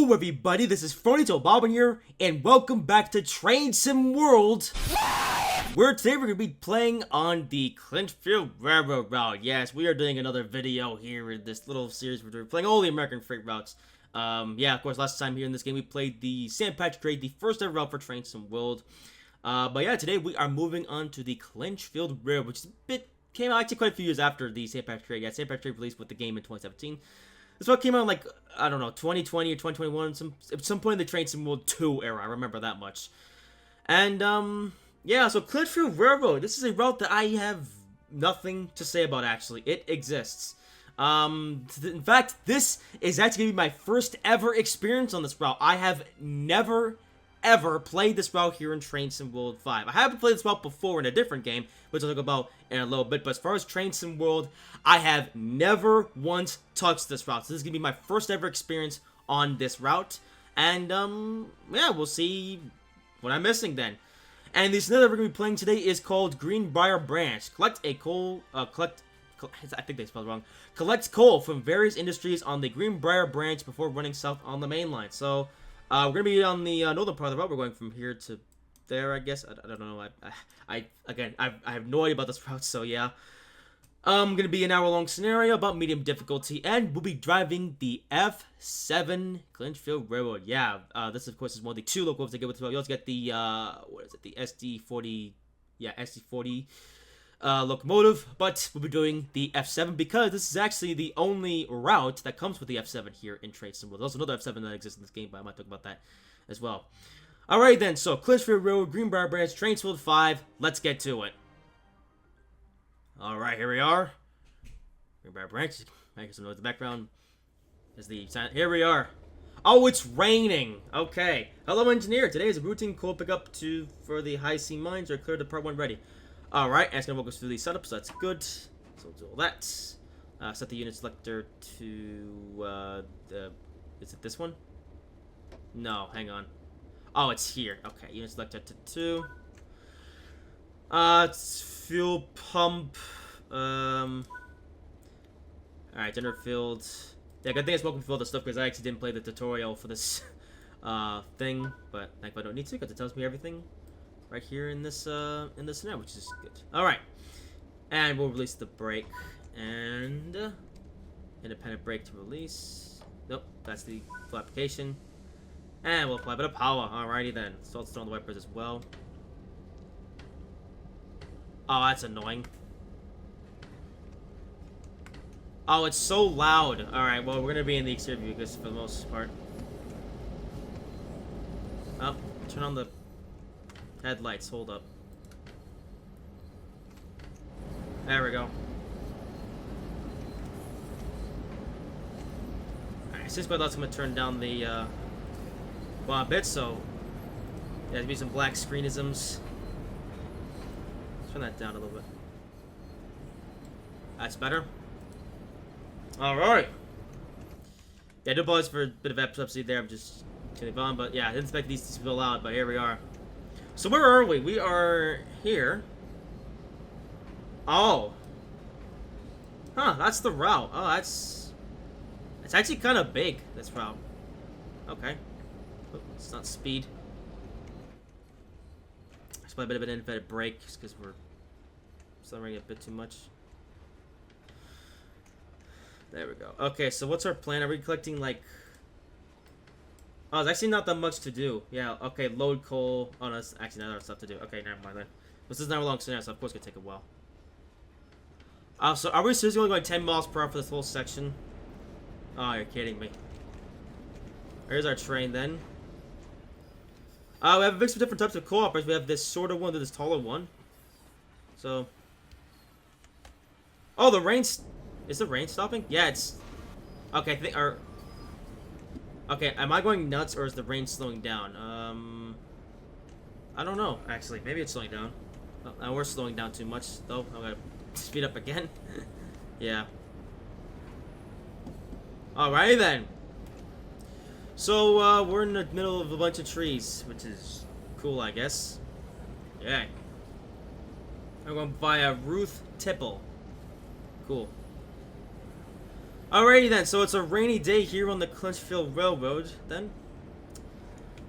Hello everybody, this is Furniture Bobbin here, and welcome back to Train Sim World, where today we're going to be playing on the Clinchfield Railroad route. Yes, we are doing another video here in this little series where we're playing all the American freight routes. Yeah, of course, last time here in this game we played the St. Patrick's Day, the first ever route for Train Sim World. But yeah, today we are moving on to the Clinchfield Railroad, which is came out actually quite a few years after the St. Patrick's Day. Yeah, St. Patrick's Day released with the game in 2017. This one came out in, like, I don't know, 2020 or 2021, some point in the Train Sim World 2 era, I remember that much. And, yeah, so Clinchfield Railroad, this is a route that I have nothing to say about, actually. It exists. In fact, this is actually going to be my first ever experience on this route. I have never, ever played this route here in Train Sim World 5. I haven't played this route before in a different game, which I'll talk about in a little bit, but as far as Train Sim World, I have never once touched this route. So this is going to be my first ever experience on this route, and, yeah, we'll see what I'm missing then. And the scenario that we're going to be playing today is called Greenbrier Branch. Collect coal from various industries on the Greenbrier Branch before running south on the main line. So, we're going to be on the northern part of the route. We're going from here to there, I guess. I don't know. I have no idea about this route, so yeah. Going to be an hour-long scenario about medium difficulty, and we'll be driving the F7 Clinchfield Railroad. Yeah, this, of course, is one of the two locomotives I get with the route. You also get the, what is it, the SD40, yeah, SD40 locomotive, but we'll be doing the F7 because this is actually the only route that comes with the F7 here in Train Sim World. There's also another F7 that exists in this game, but I might talk about that as well. Alright then, so Clinchfield Railroad, Greenbrier Branch, Train Sim World 5, let's get to it. Alright, here we are. Greenbrier Branch, making some noise in the background. Here we are. Oh, it's raining. Okay. Hello, engineer. Today is a routine coal pickup for the high sea mines. Are clear to part 1 ready. Alright, and it's going to walk us through the setup, so that's good. So we'll do all that. Set the unit selector to, is it this one? No, hang on. Oh, it's here. Okay, unit selector to 2. It's fuel pump. Alright, generator field. Yeah, good thing I spoken for all the stuff because I actually didn't play the tutorial for this thing, but I don't need to because it tells me everything right here in this scenario, which is good. Alright. And we'll release the brake and independent brake to release. Nope, that's the full application. And we'll apply a bit of power. Alrighty then. So let's throw on the wipers as well. Oh, that's annoying. Oh, it's so loud. Alright, well, we're gonna be in the exterior view because for the most part. Oh, turn on the headlights. Hold up. There we go. Alright, since my light's gonna turn down the, well, a bit, so there's gonna be some black screenisms. Turn that down a little bit. That's better. Alright. Yeah, I do apologize for a bit of epilepsy there. I'm just kidding on, but yeah, I didn't expect these to be loud, but here we are. So where are we? We are here. Oh. Huh, that's the route. Oh, it's actually kind of big, this route. Okay. Oh, it's not speed. Let's play a bit of an inverted brake just because we're accelerating a bit too much. There we go. Okay, so what's our plan? Are we collecting, like... Oh, there's actually not that much to do. Yeah, okay, load coal. Oh, no, that's actually not other stuff to do. Okay, never mind then. This is not a long scenario, so of course it's going to take a while. So are we seriously only going 10 miles per hour for this whole section? Oh, you're kidding me. Here's our train then. We have a mix of different types of coal operators. We have this shorter one and this taller one. So... Oh, the rain's... Is the rain stopping? Yeah, it's... Okay, I think... Okay, am I going nuts or is the rain slowing down? I don't know, actually. Maybe it's slowing down. Oh, we're slowing down too much, though. I'm gonna speed up again. Yeah. Alrighty then. So, we're in the middle of a bunch of trees, which is cool, I guess. Yeah. I'm going via Ruth Tipple. Cool. Alrighty then, so it's a rainy day here on the Clinchfield Railroad then.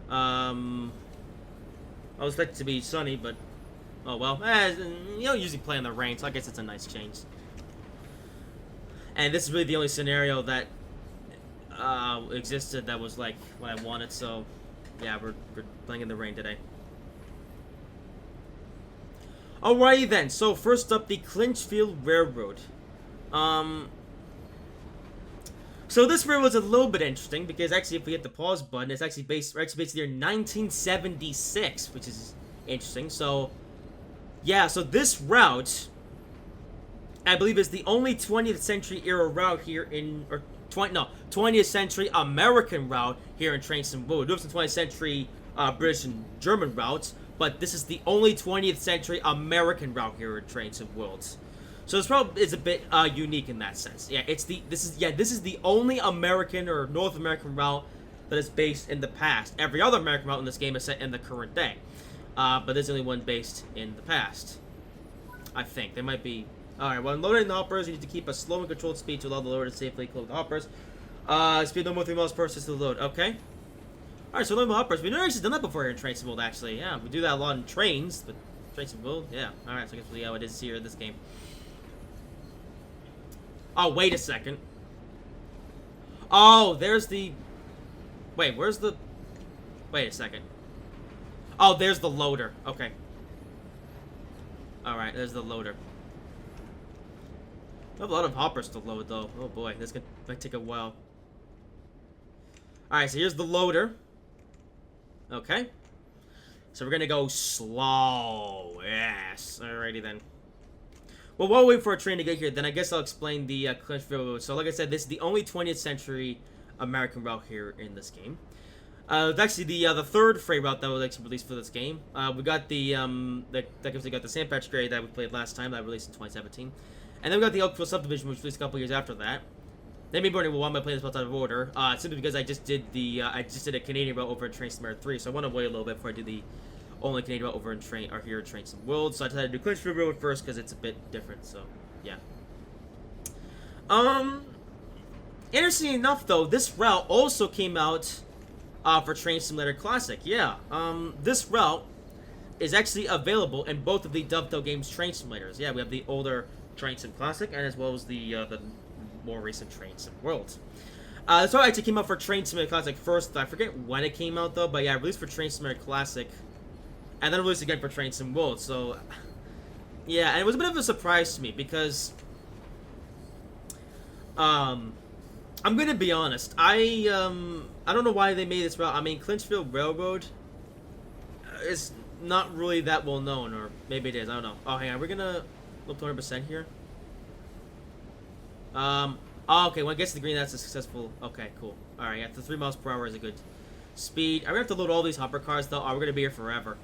I was expecting it to be sunny, but oh well. You don't usually play in the rain, so I guess it's a nice change. And this is really the only scenario that existed that was like what I wanted, so yeah, we're playing in the rain today. Alrighty then, so first up, the Clinchfield Railroad. So this railroad's a little bit interesting because actually, if we hit the pause button, it's actually based here in 1976, which is interesting. So, yeah, so this route, I believe, is the only 20th century era route here in, or 20th century American route here in Train Sim World. We do have some 20th century British and German routes, but this is the only 20th century American route here in Train Sim World. So this route is a bit unique in that sense. Yeah, this is the only American or North American route that is based in the past. Every other American route in this game is set in the current day, but there's only one based in the past. I think there might be. All right, when loading the hoppers, you need to keep a slow and controlled speed to allow the loader to safely close the hoppers. Speed no more than 3 miles per hour to load. Okay. All right, so loading the hoppers. We've never actually done that before here in Train Sim World. Actually, yeah, we do that a lot in trains, but Train Sim World, yeah. All right, so I guess we'll see how it is here in this game. Oh, wait a second. Oh, there's the... Wait, where's the... Wait a second. Oh, there's the loader. Okay. Alright, there's the loader. I have a lot of hoppers to load, though. Oh, boy. This might take a while. Alright, so here's the loader. Okay. So we're gonna go slow. Yes. Alrighty, then. Well, while we wait for a train to get here, then I guess I'll explain the Clinchfield Railroad. So, like I said, this is the only 20th century American route here in this game. It's actually the third freight route that was actually released for this game. We got the Sand Patch Gray that we played last time that released in 2017, and then we got the Oakville Subdivision, which released a couple years after that. Then maybe wondering, well, why am I playing this out of order? Simply because I just did a Canadian route over in Train Sim 3, so I want to wait a little bit before I do the only Canadian route over in here in Train Sim World. So I decided to do Clinchfield Railroad first because it's a bit different. So yeah. Interesting enough, though, this route also came out for Train Simulator Classic. Yeah. This route is actually available in both of the Dovetail Games Train Simulators. Yeah, we have the older Train Sim Classic and as well as the more recent Train Sim World. This route actually came out for Train Simulator Classic first. I forget when it came out though, but yeah, released for Train Simulator Classic. And then released again for Train Sim World, so... Yeah, and it was a bit of a surprise to me, because... I'm gonna be honest, I don't know why they made this route. I mean, Clinchfield Railroad is not really that well known, or maybe it is, I don't know. Oh, hang on, we're gonna look 100% here. Oh, okay, when it gets to the green, that's a successful... Okay, cool. Alright, yeah, the 3 miles per hour is a good speed. I'm gonna have to load all these hopper cars, though, or we're gonna be here forever.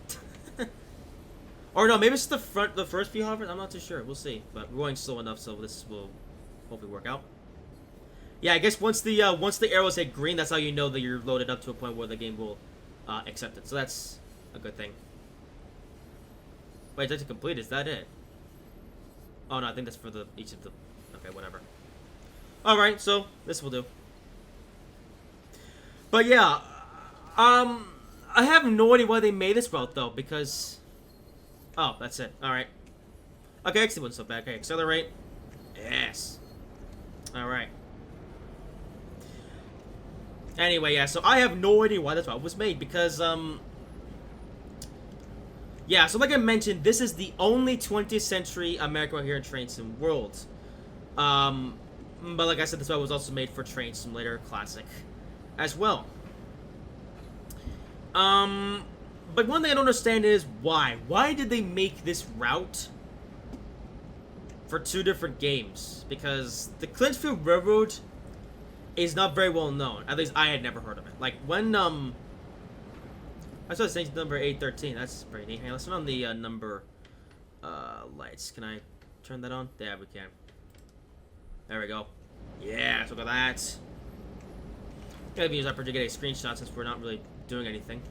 Or no, maybe it's the first few hoppers. I'm not too sure. We'll see. But we're going slow enough, so this will hopefully work out. Yeah, I guess once the arrows hit green, that's how you know that you're loaded up to a point where the game will accept it. So that's a good thing. Wait, that's complete. Is that it? Oh no, I think that's for each of the. Okay, whatever. All right, so this will do. But yeah, I have no idea why they made this route though, because. Oh, that's it. Alright. Okay, actually wasn't so bad. Okay, accelerate. Yes. Alright. Anyway, yeah, so I have no idea why this route was made, because, yeah, so like I mentioned, this is the only 20th century American route here in Train Sim World. But like I said, this route was also made for Train Simulator Classic as well. But one thing I don't understand is why. Why did they make this route for 2 different games? Because the Clinchfield Railroad is not very well known. At least I had never heard of it. Like when I saw this thing's number 813. That's pretty neat. Hey, let's turn on the number lights. Can I turn that on? Yeah, we can. There we go. Yeah, look at that. Gotta use that to get a screenshot since we're not really doing anything.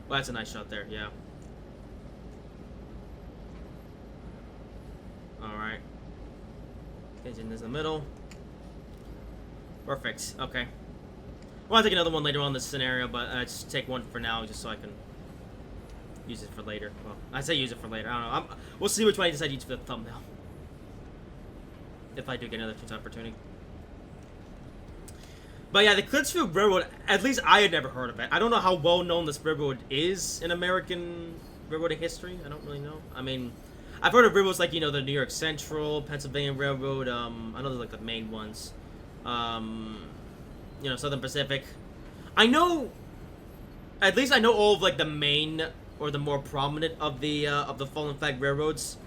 Well, that's a nice shot there, yeah. Alright. Engine is in the middle. Perfect. Okay. Well, I'll take another one later on in this scenario, but just take one for now, just so I can use it for later. Well, I say use it for later. I don't know. We'll see which one I decide to use for the thumbnail. If I do get another chance opportunity. But yeah, the Clinchfield Railroad, at least I had never heard of it. I don't know how well known this railroad is in American railroading history. I don't really know. I mean, I've heard of railroads like, you know, the New York Central, Pennsylvania Railroad. I know they're like the main ones. You know, Southern Pacific. I know, at least I know all of like the main or the more prominent of the fallen flag railroads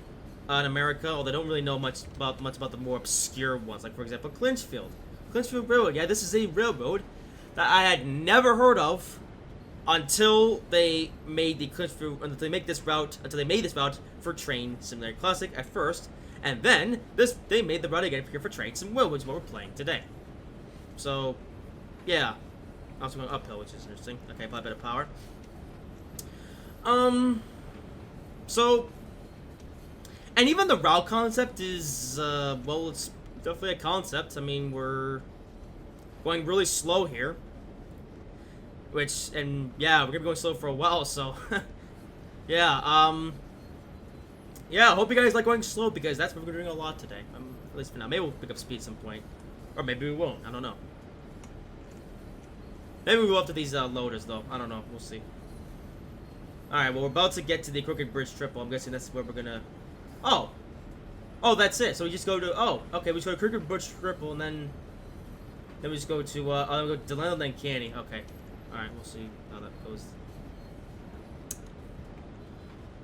in America. Although I don't really know much about the more obscure ones. Like for example, Clinchfield Railroad. Yeah, this is a railroad that I had never heard of until they made the Clinchfield. Until they made this route for Train Simulator Classic at first, and then they made the route again here for Train Sim Will, which is what we're playing today. So, yeah, also going uphill, which is interesting. Okay, apply a bit of power. So, and even the route concept is well, it's definitely a concept. I mean, we're going really slow here. And yeah, we're gonna be going slow for a while, so yeah, yeah, I hope you guys like going slow, because that's what we're doing a lot today. At least for now. Maybe we'll pick up speed at some point. Or maybe we won't, I don't know. Maybe we'll go up to these loaders, though. I don't know, we'll see. Alright, well, we're about to get to the Crooked Bridge Triple. I'm guessing that's where we're gonna... Oh, that's it. So we just go to... Oh, okay, we just go to Crooked Bridge Triple, and then we just go to, go to Delano, then Canny. Okay. Alright, we'll see how that goes.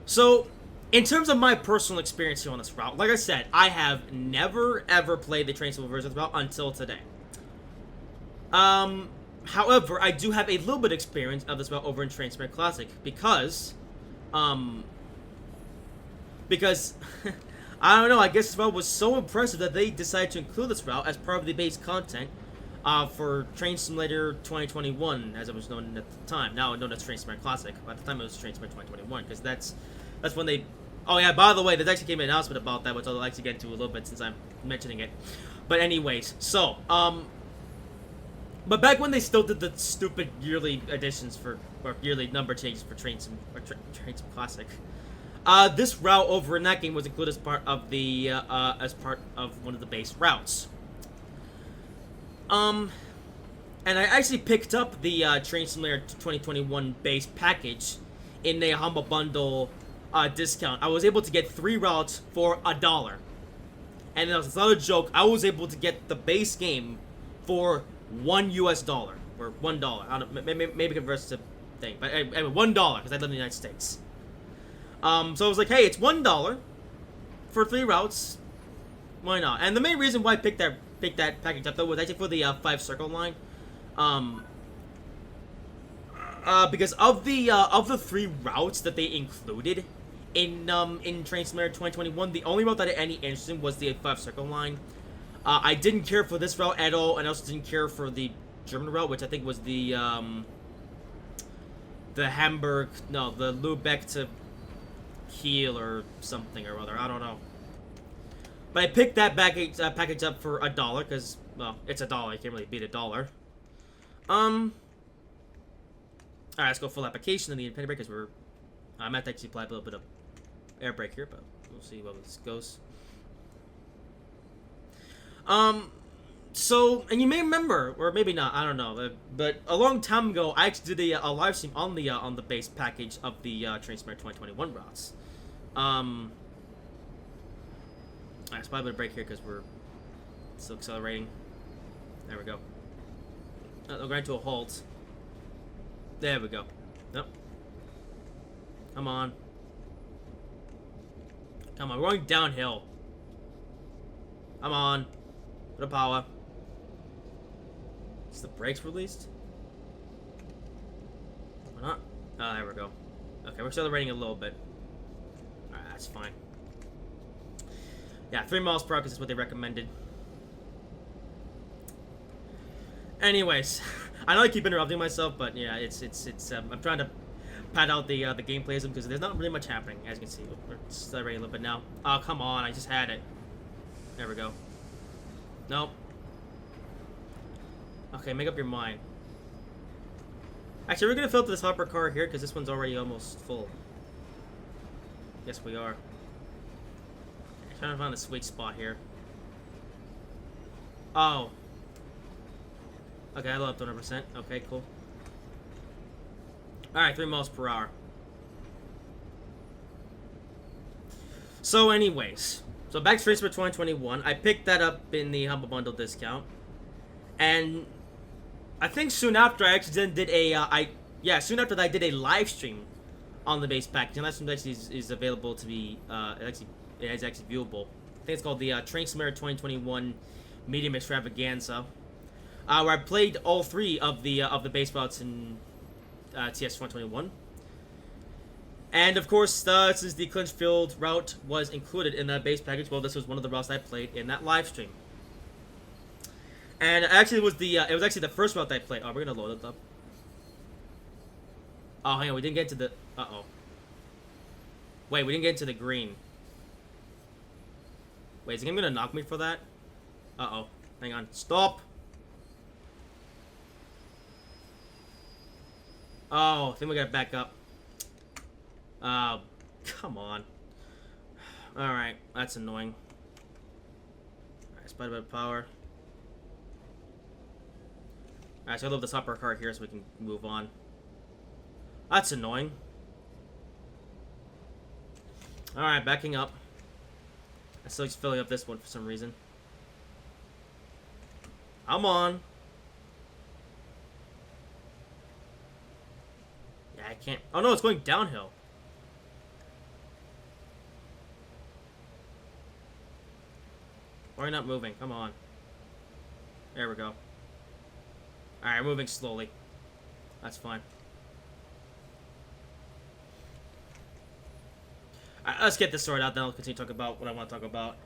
So, in terms of my personal experience here on this route, like I said, I have never, ever played the Train Simulator version of the route until today. However, I do have a little bit of experience of this route over in Train Simulator Classic, because, I don't know, I guess this route was so impressive that they decided to include this route as part of the base content for Train Simulator 2021, as it was known at the time. Now known as Train Simulator Classic, but at the time it was Train Simulator 2021, because that's when they... Oh yeah, by the way, there's actually came an announcement about that, which I'll actually get into a little bit since I'm mentioning it. But anyways, so, but back when they still did the stupid yearly editions or yearly number changes for Train Sim Classic, this route over in that game was included as part of the, as part of one of the base routes. And I actually picked up the Train Simulator 2021 base package in a Humble Bundle discount. I was able to get 3 routes for $1. And it's not a joke, I was able to get the base game for $1 US, or $1. I don't know, maybe converts to thing, but anyway, $1 because I live in the United States. So I was like, hey, it's $1 for 3 routes. Why not? And the main reason why I picked that package up though was actually for the 5 circle line. Because of the 3 routes that they included in Train Simulator 2021, the only route that I had any interest in was the 5 circle line. I didn't care for this route at all, and I also didn't care for the German route, which I think was the Lubeck to Kiel or something or other. I don't know. But I picked that package up for $1 because, well, it's $1. You can't really beat $1. Alright, let's go full application in the independent brake because I might actually apply a little bit of air brake here, but we'll see how this goes. So, and you may remember, or maybe not, I don't know, but a long time ago, I actually did a live stream on the base package of the Train Simulator 2021 routes. Alright, let's apply a bit of brake here because we're still accelerating. There we go. We're going to a halt. There we go. Yep. Come on. Come on, we're going downhill. Come on. Bit of power. Is the brakes released? Why not? Oh, there we go. Okay, we're accelerating a little bit. Alright, that's fine. Yeah, 3 miles per hour because that's what they recommended. Anyways, I know I keep interrupting myself, but yeah, it's I'm trying to pad out the gameplay because there's not really much happening, as you can see. We're accelerating a little bit now. Oh, come on, I just had it. There we go. Nope. Okay, make up your mind. Actually, we're gonna fill up this hopper car here because this one's already almost full. Yes, we are. Okay, trying to find the sweet spot here. Oh. Okay, I load up to 100%. Okay, cool. Alright, 3 miles per hour. So anyways, so back to Tracer 2021. I picked that up in the Humble Bundle discount. And I think soon after I actually then did a, soon after that I did a live stream on the base package. And that stream actually is available to be, it is actually viewable. I think it's called the Train Simulator 2021 Medium Extravaganza. Where I played all 3 of the base routes in ITS 2021. And of course, since the Clinchfield route was included in that base package, well, this was one of the routes I played in that live stream. And actually, it was actually the first route I played. Oh, we're gonna load it up. Oh, hang on, we didn't get to the. Wait, we didn't get into the green. Wait, is the game gonna knock me for that? Hang on, stop. Oh, I think we gotta back up. Oh, come on. Alright, that's annoying. Alright, spot a bit of power. Alright, so I love this hopper car here so we can move on. That's annoying. Alright, backing up. I still just filling up this one for some reason. I'm on. Yeah, I can't. Oh no, it's going downhill. Why are you not moving? Come on. There we go. Alright, moving slowly. That's fine. Alright, let's get this sorted out, then I'll continue to talk about what I want to talk about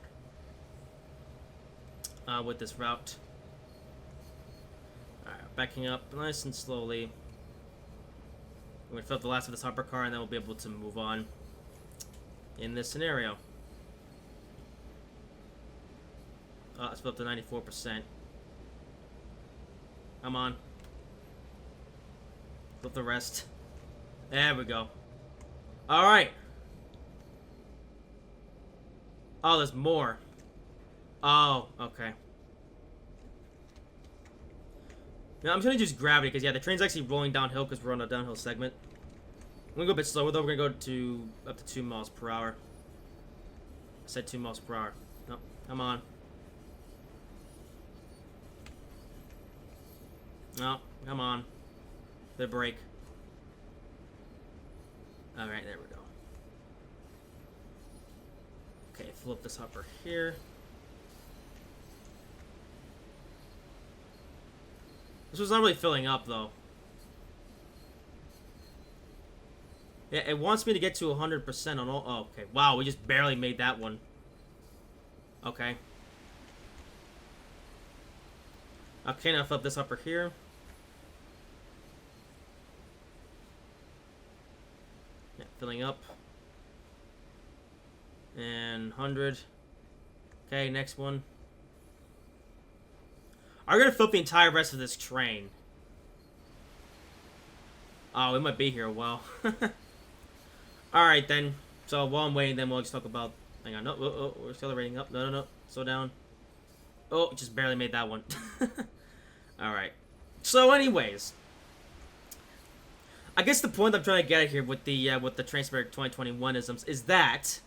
with this route. Alright, backing up nice and slowly. We're going to fill up the last of this hopper car, and then we'll be able to move on in this scenario. Let's fill up to 94%. Come on. Fill up the rest. There we go. Alright. Oh, there's more. Oh, okay. Now I'm just gonna use gravity because, yeah, the train's actually rolling downhill because we're on a downhill segment. I'm gonna go a bit slower though. We're gonna go to up to 2 miles per hour. I said 2 miles per hour. No, come on. No, come on. The brake. Alright, there we go. Okay, fill up this hopper here. This was not really filling up, though. Yeah, it wants me to get to 100% on all... Oh, okay. Wow, we just barely made that one. Okay. Okay, now fill up this hopper here. Yeah, filling up. And 100. Okay, next one. I'm gonna fill up the entire rest of this train. Oh, we might be here a while. Alright then. So while I'm waiting, then we'll just talk about... Hang on. No, we're accelerating up. No. Slow down. Oh, just barely made that one. Alright. So anyways. I guess the point I'm trying to get at here with the Train Simulator 2021 is that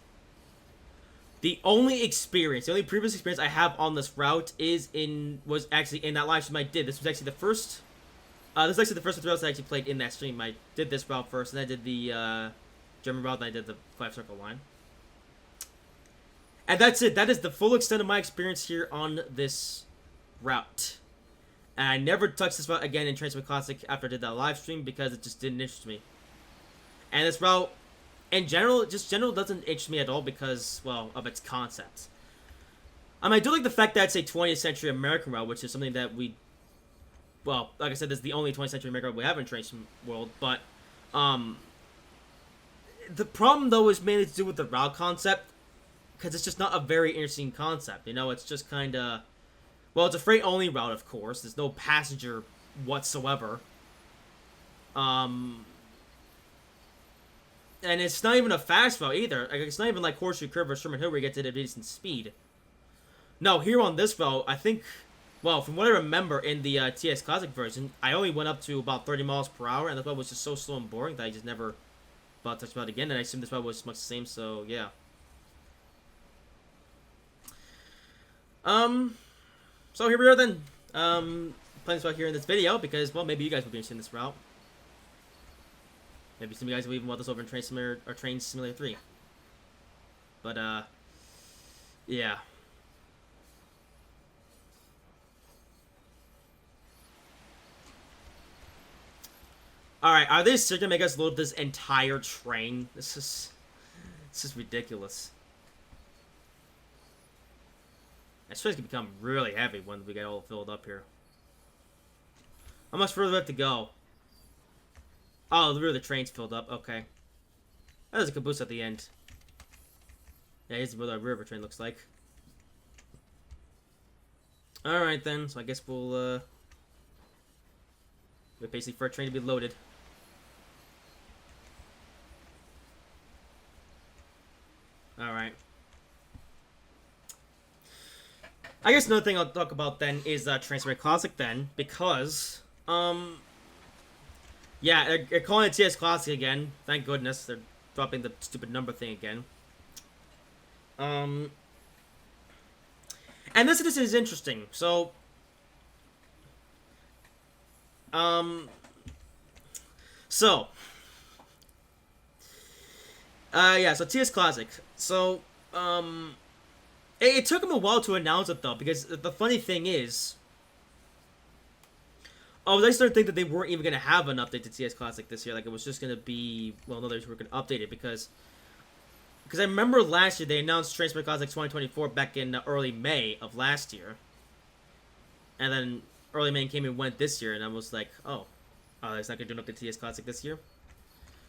the only previous experience I have on this route was actually in that live stream I did. This was actually the first. This is actually the first of the routes I actually played in that stream. I did this route first, and I did the German route, and I did the 5-circle line. And that's it. That is the full extent of my experience here on this route. And I never touched this route again in Train Simulator Classic after I did that live stream because it just didn't interest me. And this route, in general, doesn't interest me at all because, well, of its concept. I mean, I do like the fact that it's a 20th century American route, which is something that well, like I said, this is the only 20th century American route we have in Train Sim World, but, the problem, though, is mainly to do with the route concept, because it's just not a very interesting concept, you know, it's just kind of, Well, it's a freight-only route, of course. There's no passenger whatsoever. And it's not even a fast route either. Like, it's not even like Horseshoe Curve or Sherman Hill where you get to a decent speed. No, here on this route, I think... Well, from what I remember in the TS Classic version, I only went up to about 30 miles per hour, and the route was just so slow and boring that I just never touched about it again, and I assume this route was much the same, so yeah. So here we are then. Playing this route here in this video because, well, maybe you guys will be interested in this route. Maybe some of you guys will even want this over in Train Simulator or Train Simulator 3. But, yeah. Alright, are they still gonna make us load this entire train? This is ridiculous. This train's gonna become really heavy when we get all filled up here. How much further left to go? Oh, the rear of the train's filled up. Okay. There's a caboose at the end. Yeah, here's what the rear of the train looks like. Alright then, so I guess we'll wait basically for a train to be loaded. Alright. I guess another thing I'll talk about then is Train Simulator Classic then, because, yeah, they're calling it TS Classic again. Thank goodness. They're dropping the stupid number thing again. And this is interesting. So, yeah, so TS Classic. So, it took them a while to announce it, though, because the funny thing is... Oh, I started to think that they weren't even going to have an update to TS Classic this year. Like, it was just going to be... Well, no, they were going to update it, because I remember last year they announced Train Simulator Classic 2024 back in early May of last year. And then early May came and went this year, and I was like, oh, it's not going to do an update to TS Classic this year?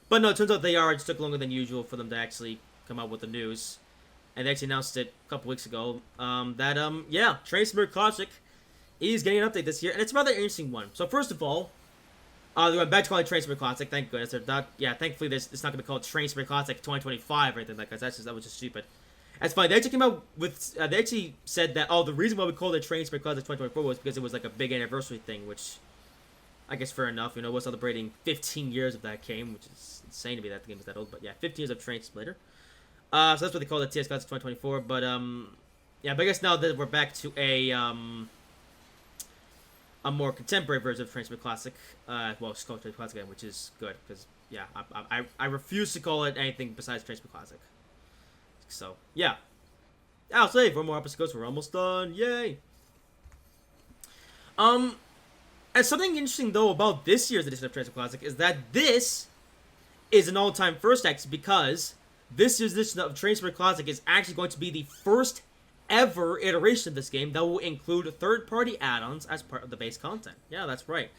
But no, it turns out they are. It just took longer than usual for them to actually come out with the news. And they actually announced it a couple weeks ago, yeah, Train Simulator Classic is getting an update this year, and it's a rather interesting one. So first of all, they're going back to calling it Train Simulator Classic, thank goodness. They're not, yeah, thankfully it's not going to be called Train Simulator Classic 2025 or anything like that. That was just stupid. That's fine. They actually came out with, they actually said that, oh, the reason why we called it Train Simulator Classic 2024 was because it was like a big anniversary thing, which I guess fair enough. You know, we're celebrating 15 years of that game, which is insane to me that the game is that old. But yeah, 15 years of Train Simulator. So that's what they call it, TS Classic 2024. But yeah, but I guess now that we're back to a more contemporary version of Train Simulator Classic, well, it's called Train Simulator Classic again, which is good because yeah, I refuse to call it anything besides Train Simulator Classic. So yeah, I'll say 4 more episodes. We're almost done. Yay! And something interesting though about this year's edition of Train Simulator Classic is that this is an all-time first actually, because this year's edition of Train Simulator Classic is actually going to be the first ever iteration of this game that will include third-party add-ons as part of the base content. Yeah, that's right.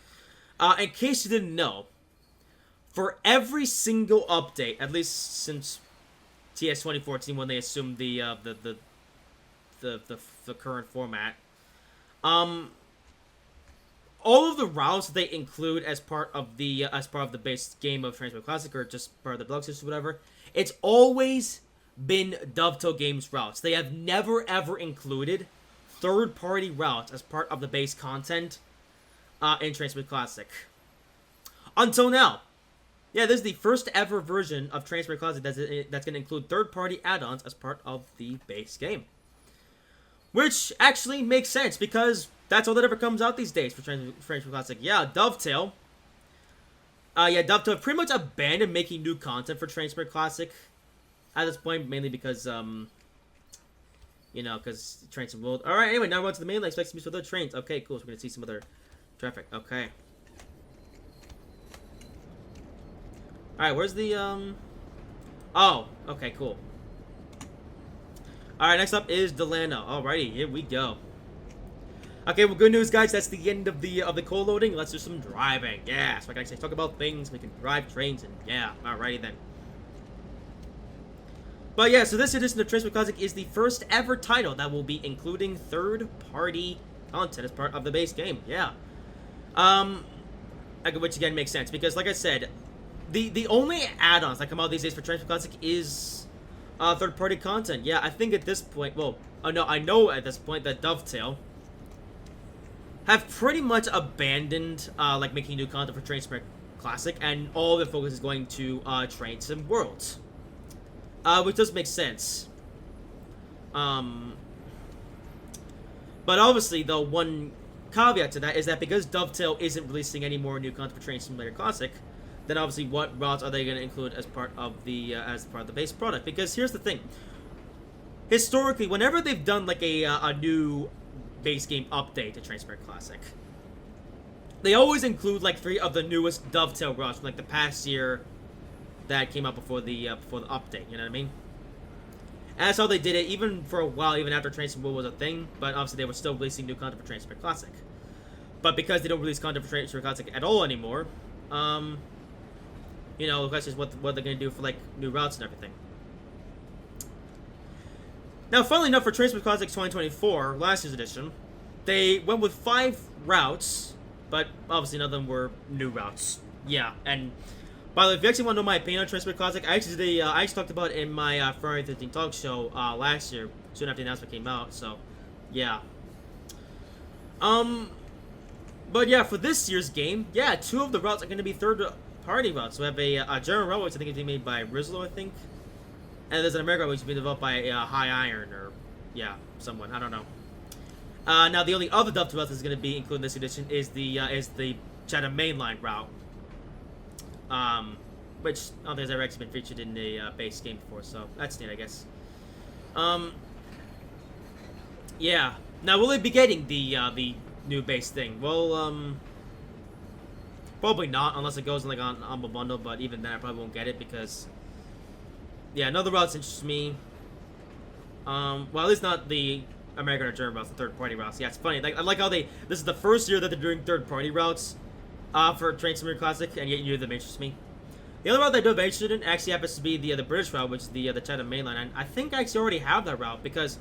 In case you didn't know, for every single update, at least since TS 2014 when they assumed the current format, all of the routes that they include as part of the base game of Train Simulator Classic or just part of the deluxe system or whatever, it's always been Dovetail Games routes. They have never ever included third-party routes as part of the base content in Train Simulator Classic. Until now. Yeah, this is the first ever version of Train Simulator Classic that's going to include third-party add-ons as part of the base game. Which actually makes sense, because that's all that ever comes out these days for Train Simulator Classic. Yeah, Dovetail. Dovetail pretty much abandoned making new content for Train Simulator Classic at this point, mainly because, you know, because Train Simulator World. Alright, anyway, now we're on to the main line. Expect some other trains. Okay, cool. So we're going to see some other traffic. Okay. Alright, where's the, Oh, okay, cool. Alright, next up is Delano. Alrighty, here we go. Okay, well, good news, guys. That's the end of the co-loading. Let's do some driving. Yeah, so I can actually talk about things. We can drive trains, and yeah, alrighty then. But yeah, so this edition of Train Simulator Classic is the first ever title that will be including third-party content as part of the base game. Yeah. Which again makes sense because, like I said, the only add-ons that come out these days for Clinchfield Classic is third-party content. Yeah, I think at this point, well, no, I know at this point that Dovetail have pretty much abandoned like making new content for Clinchfield Classic, and all their focus is going to Train Sim Worlds, which does make sense. But obviously, the one caveat to that is that because Dovetail isn't releasing any more new content for Train Simulator Classic, then obviously what routes are they going to include as part of the base product? Because here's the thing: historically, whenever they've done like a new base game update to Train Simulator Classic, they always include like 3 of the newest Dovetail routes from like the past year that came out before the update. You know what I mean? And that's how they did it, even for a while, even after Train Sim World was a thing. But obviously, they were still releasing new content for Train Sim Classic. But because they don't release content for Train Sim Classic at all anymore, you know, the question is what they're gonna do for like new routes and everything. Now, funnily enough, for Train Sim Classic 2024, last year's edition, they went with 5 routes, but obviously none of them were new routes. Yeah, and by the way, if you actually want to know my opinion on Train Sim Classic, I actually talked about it in my Friday 13 talk show last year, soon after the announcement came out. So, yeah. But yeah, for this year's game, yeah, 2 of the routes are going to be third-party routes. We have a German route, which I think is being made by Rizlo, I think, and there's an American route which is being developed by High Iron, or yeah, someone, I don't know. Now the only other Dovetail route that's going to be included in this edition is the Chatham Mainline route. Which I don't think has ever actually been featured in a base game before, so that's neat, I guess. Yeah. Now, will they be getting the new base thing? Well, probably not, unless it goes like on Humble Bundle. But even then, I probably won't get it because, yeah, another routes interests me. Well, at least not the American or German routes, the third-party routes. Yeah, it's funny. Like, I like how this is the first year that they're doing third-party routes for Train Simulator Classic, and yet that interests me. The other route that I do have interested in actually happens to be the British route, which is the Chatham Mainline, and I think I actually already have that route because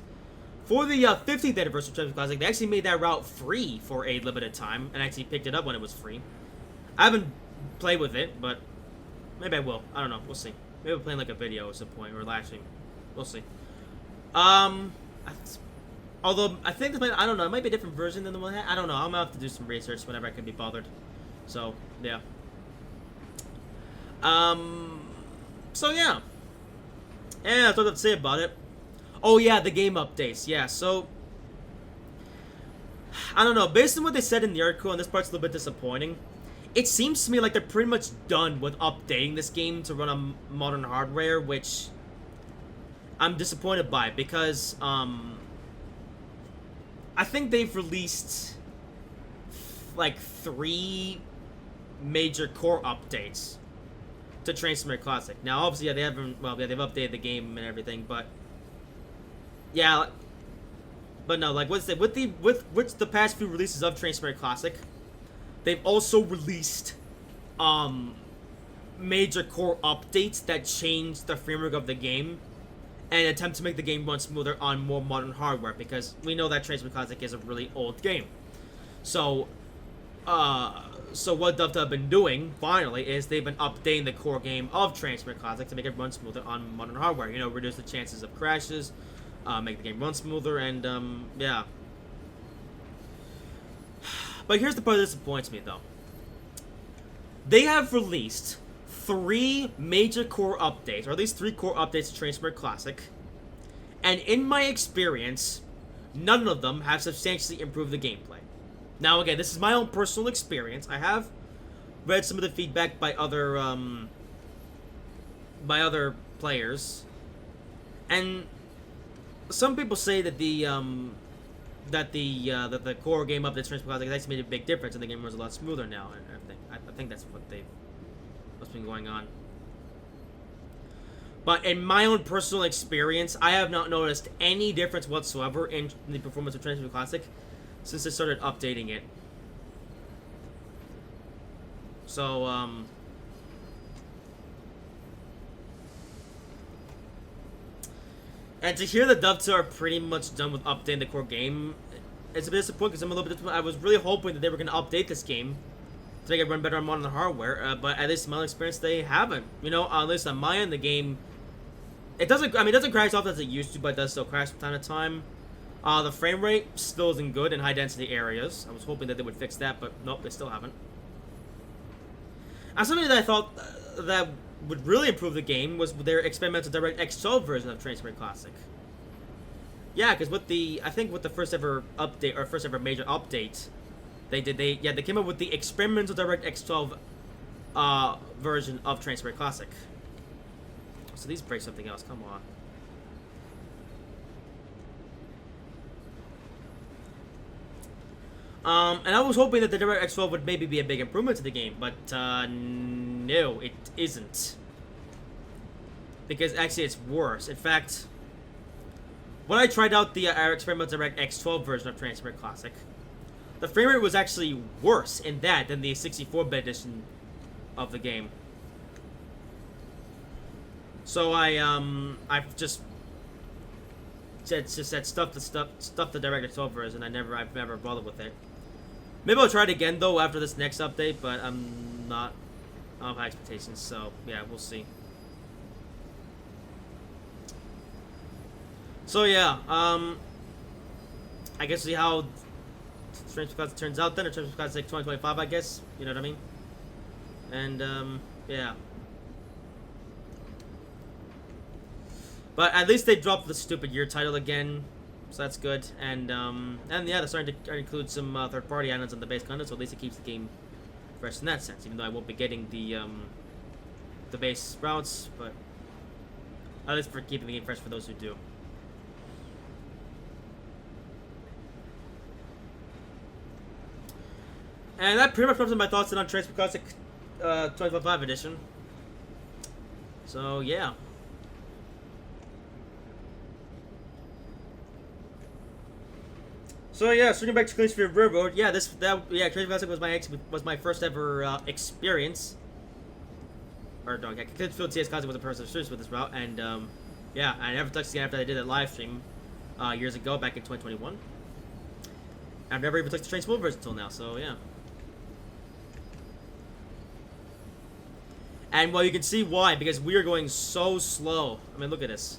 for the 50th anniversary of Train Simulator Classic, they actually made that route free for a limited time, and actually picked it up when it was free. I haven't played with it, but maybe I will. I don't know. We'll see. Maybe we'll play like a video at some point or live stream. We'll see. Although I think this might, I don't know, it might be a different version than the one I had. I don't know. I'm gonna have to do some research whenever I can be bothered. So yeah. So yeah. And that's what I have to say about it. Oh yeah, the game updates. Yeah, so I don't know. Based on what they said in the article, and this part's a little bit disappointing, it seems to me like they're pretty much done with updating this game to run on modern hardware, which I'm disappointed by because I think they've released like 3 major core updates to Train Simulator Classic. Now, obviously, yeah, they haven't. Well, yeah, they've updated the game and everything, but yeah, but no, like with the past few releases of Train Simulator Classic, they've also released major core updates that change the framework of the game and attempt to make the game run smoother on more modern hardware, because we know that Train Simulator Classic is a really old game. So what Dovetail have been doing, finally, is they've been updating the core game of Train Simulator Classic to make it run smoother on modern hardware. You know, reduce the chances of crashes, make the game run smoother, and, yeah. But here's the part that disappoints me, though. They have released 3 major core updates, or at least 3 core updates to Train Simulator Classic, and in my experience, none of them have substantially improved the gameplay. Now, again, this is my own personal experience. I have read some of the feedback by other players, and some people say that the core game update to Train Simulator Classic has actually made a big difference, and the game runs a lot smoother now. And I think that's what's been going on. But in my own personal experience, I have not noticed any difference whatsoever in the performance of Train Simulator Classic since they started updating it. So, and to hear that Dovetail are pretty much done with updating the core game, it's a bit disappointing because I'm a little bit disappointed. I was really hoping that they were going to update this game to make it run better on modern hardware, but at least in my experience, they haven't. You know, at least on my end, the game, it doesn't. I mean, it doesn't crash off as it used to, but it does still crash from time to time. The frame rate still isn't good in high density areas. I was hoping that they would fix that, but nope, they still haven't. And something that I thought that would really improve the game was their experimental DirectX 12 version of Train Sim Classic. Yeah, because with the, I think with the first ever update, or first ever major update, they came up with the experimental DirectX 12 version of Train Sim Classic. So these break something else, come on. And I was hoping that the DirectX 12 would maybe be a big improvement to the game, but no, it isn't. Because actually it's worse. In fact, when I tried out the experimental DirectX 12 version of Train Sim Classic, the frame rate was actually worse in that than the 64-bit edition of the game. So I've just said stuff the DirectX 12 version. I've never bothered with it. Maybe I'll try it again though after this next update, but I don't have high expectations. So yeah, we'll see. So yeah, I guess see how Strange Classic turns out then, or Strange Classic 2025, I guess. You know what I mean? And yeah. But at least they dropped the stupid year title again, so that's good. And yeah, they're starting to include some third-party islands on the base content, so at least it keeps the game fresh in that sense. Even though I won't be getting the base routes, but at least for keeping the game fresh for those who do. And that pretty much wraps up my thoughts on Train Sim Classic 2025 edition. So yeah. So yeah, swinging back to Clinchfield Railroad, yeah, Clinchfield Classic was my first ever experience. Or no, yeah, Clinchfield CS Classic was the first experience with this route, and yeah, I never touched it again after I did that live stream years ago, back in 2021. I've never even touched the Train Sim version until now, so yeah. And well, you can see why, because we are going so slow. I mean, look at this.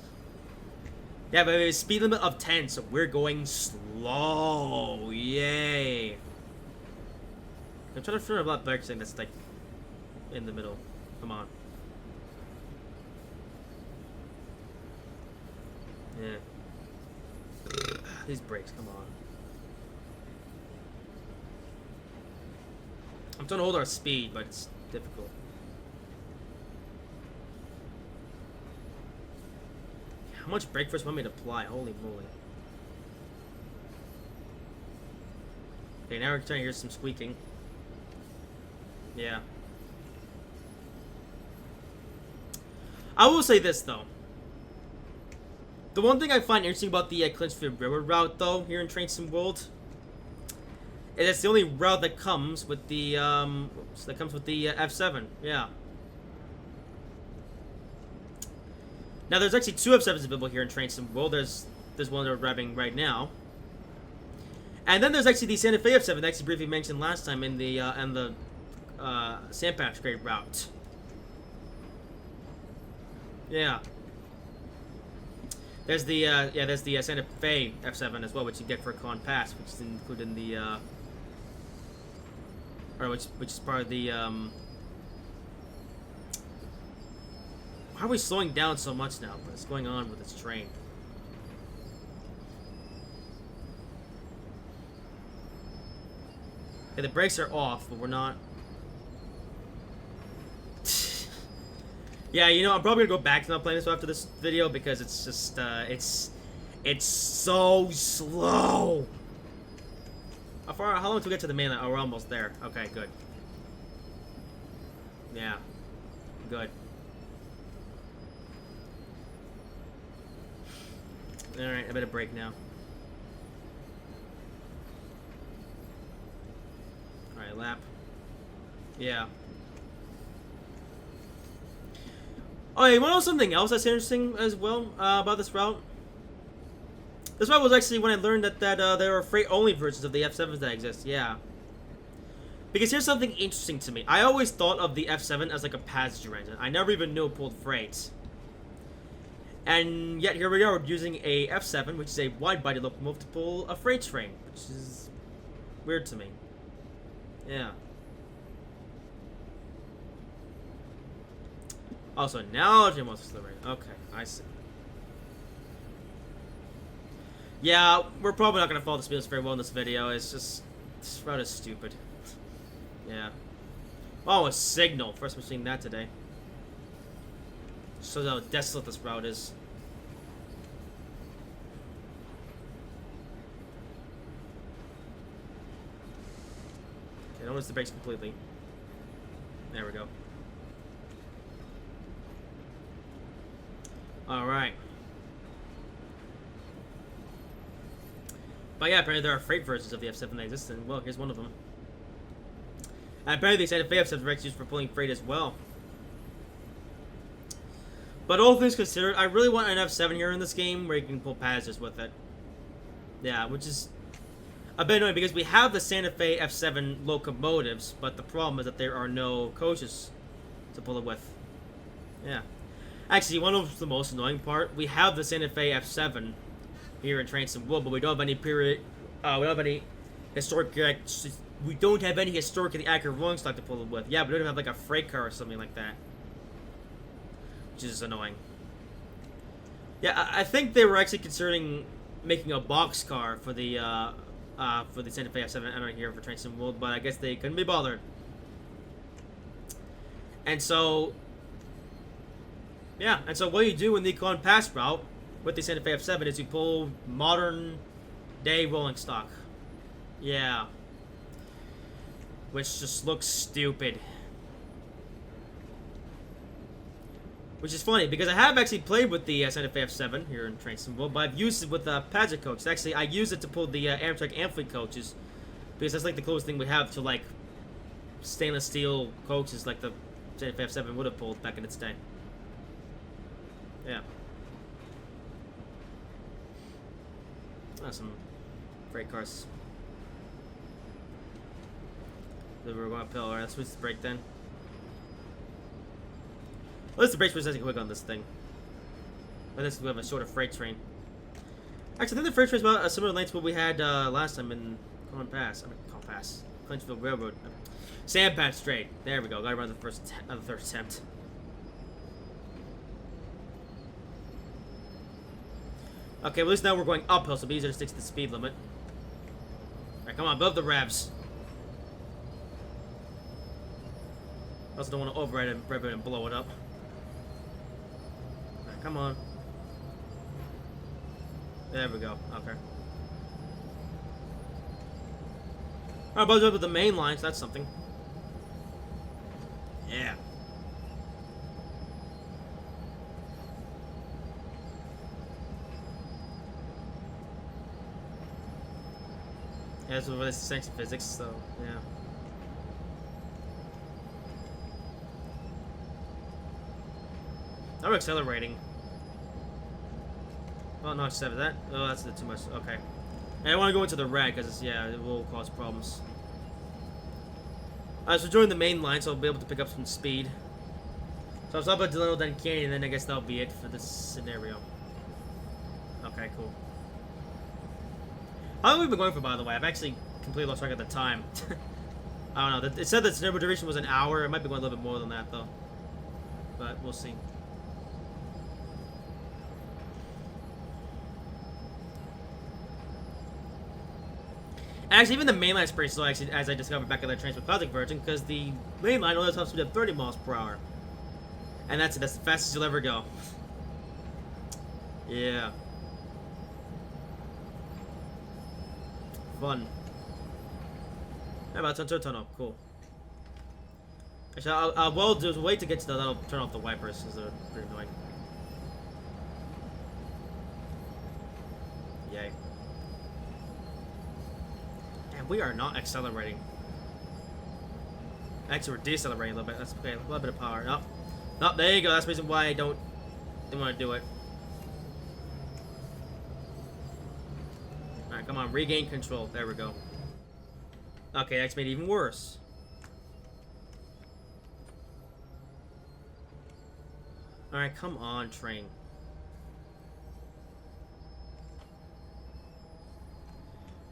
Yeah, but a speed limit of 10, so we're going slow. Yay. I'm trying to figure out a lot better thing that's like in the middle. Come on. Yeah. These brakes, come on. I'm trying to hold our speed, but it's difficult. How much brake force want me to apply? Holy moly. Okay, now we're starting to hear some squeaking. Yeah. I will say this, though. The one thing I find interesting about the Clinchfield Railroad route, though, here in Train Sim World, is it's the only route that comes with the, F7. Yeah. Now, there's actually two F7s available here in Train Sim World. There's one that we're grabbing right now. And then there's actually the Santa Fe F7 that I actually briefly mentioned last time in the Sandpatch Grade route. Yeah. There's the Santa Fe F7 as well, which you get for Con Pass, which is included in the which is part of the Why are we slowing down so much now? What's going on with this train? Okay, the brakes are off, but we're not. Yeah, you know, I'm probably gonna go back to not playing this after this video because it's just, it's so slow. How long till we get to the mainland? Oh, we're almost there. Okay, good. Yeah, good. Alright, I better break now. Alright, lap. Yeah. Oh, yeah, you want to know something else that's interesting as well about this route? This one was actually when I learned that there are freight-only versions of the F7s that exist. Yeah. Because here's something interesting to me. I always thought of the F7 as like a passenger engine. I never even knew it pulled freight. And yet here we are using a F7, which is a wide-body locomotive, to pull a freight train, which is weird to me. Yeah. Also, now Jim wants to deliver. Okay, I see. Yeah, we're probably not going to follow the speed very well in this video. It's just, this route is stupid. Yeah. Oh, a signal. First time seeing that today. Shows how desolate this route is. Okay, don't miss the brakes completely. There we go. Alright. But yeah, apparently there are freight versions of the F7 that exist, and well, here's one of them. And apparently the Santa Fe F7 are used for pulling freight as well. But all things considered, I really want an F7 here in this game where you can pull passengers with it. Yeah, which is a bit annoying because we have the Santa Fe F7 locomotives, but the problem is that there are no coaches to pull it with. Yeah. Actually, one of the most annoying part, we have the Santa Fe F7 here in Train Wood, but we don't have any period, we don't have any historically accurate rolling stock to pull it with. Yeah, we don't have like a freight car or something like that, which is annoying. Yeah, I think they were actually considering making a box car for the Santa Fe F7 and here for Train Wood, but I guess they couldn't be bothered. And so, yeah, and so what you do in the Econ Pass route with the Santa Fe F7 is you pull modern day rolling stock. Yeah. Which just looks stupid. Which is funny, because I have actually played with the Santa Fe F7 here in Train Wood, but I've used it with the Padgett coach. Actually, I used it to pull the Amtrak Amfleet coaches, because that's like the closest thing we have to like stainless steel coaches like the Santa Fe F7 would have pulled back in its day. Yeah. Oh, some freight cars. So we're going uphill. Alright, let's switch the brake then. Well, let's the brakes pretty quick on this thing. But this we have a shorter freight train. Actually, I think the freight train is about a similar length to what we had last time in Clinchfield Railroad. Sandpath Strait. There we go. Got around the third attempt. Okay, well, at least now we're going uphill, so it'll be easier to stick to the speed limit. Alright, come on, above the revs. I also don't want to override it, rev it, and blow it up. Alright, come on. There we go. Okay. Alright, buzz up with the main line, so that's something. Yeah. Yeah, that's what it's thanks to physics, so yeah. Now we're accelerating. Oh no, 7 that. Oh, that's too much. Okay. And I want to go into the red because yeah, it will cause problems. So join the main line, so I'll be able to pick up some speed. So I'll stop at Delano then Canyon, and then I guess that'll be it for this scenario. Okay, cool. How long have we been going for, by the way? I've actually completely lost track of the time. I don't know. It said that scenario duration was an hour. It might be going a little bit more than that, though. But we'll see. Actually, even the mainline is pretty slow, actually, as I discovered back in the Transport Classic version, because the mainline only has top speed of 30 miles per hour. And that's it. That's the fastest you'll ever go. Yeah. Fun. How about turn tunnel? Cool. Actually, well, there's a way to get to that'll turn off the wipers, because they're pretty annoying. Yay. And we are not accelerating. Actually, we're decelerating a little bit. That's okay. A little bit of power. Nope. Nope, there you go. That's the reason why I didn't want to do it. come on, regain control. There we go. Okay, that's made it even worse. Alright, come on, train.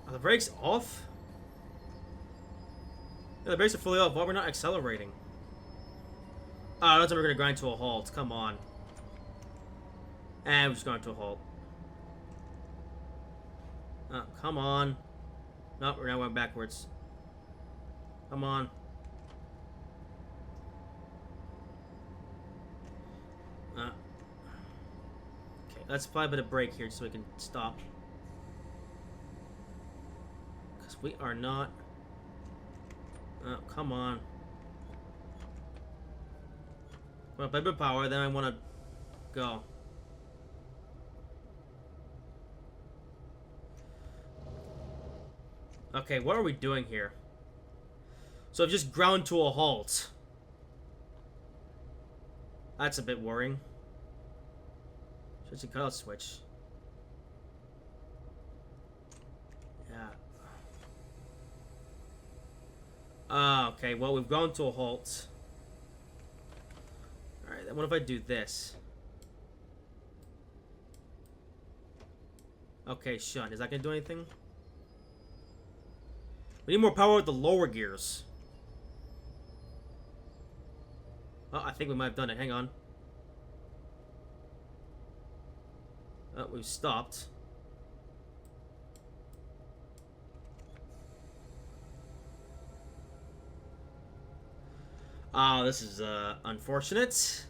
Are the brakes off? Yeah, the brakes are fully off. Why we're not accelerating? Oh, that's when we're gonna grind to a halt. Come on. And we're just going to a halt. Oh, come on. No, we're now going backwards. Come on. Okay, let's apply a bit of brake here so we can stop. Because we are not... Oh, come on. Well, play a bit of power, then I want to go. Okay, what are we doing here? So I've just ground to a halt. That's a bit worrying. Switch the cutout switch. Yeah. Okay, well, we've ground to a halt. Alright, then what if I do this? Okay, shut. Is that gonna do anything? We need more power with the lower gears. Oh, I think we might have done it. Hang on. Oh, we've stopped. Oh, this is unfortunate.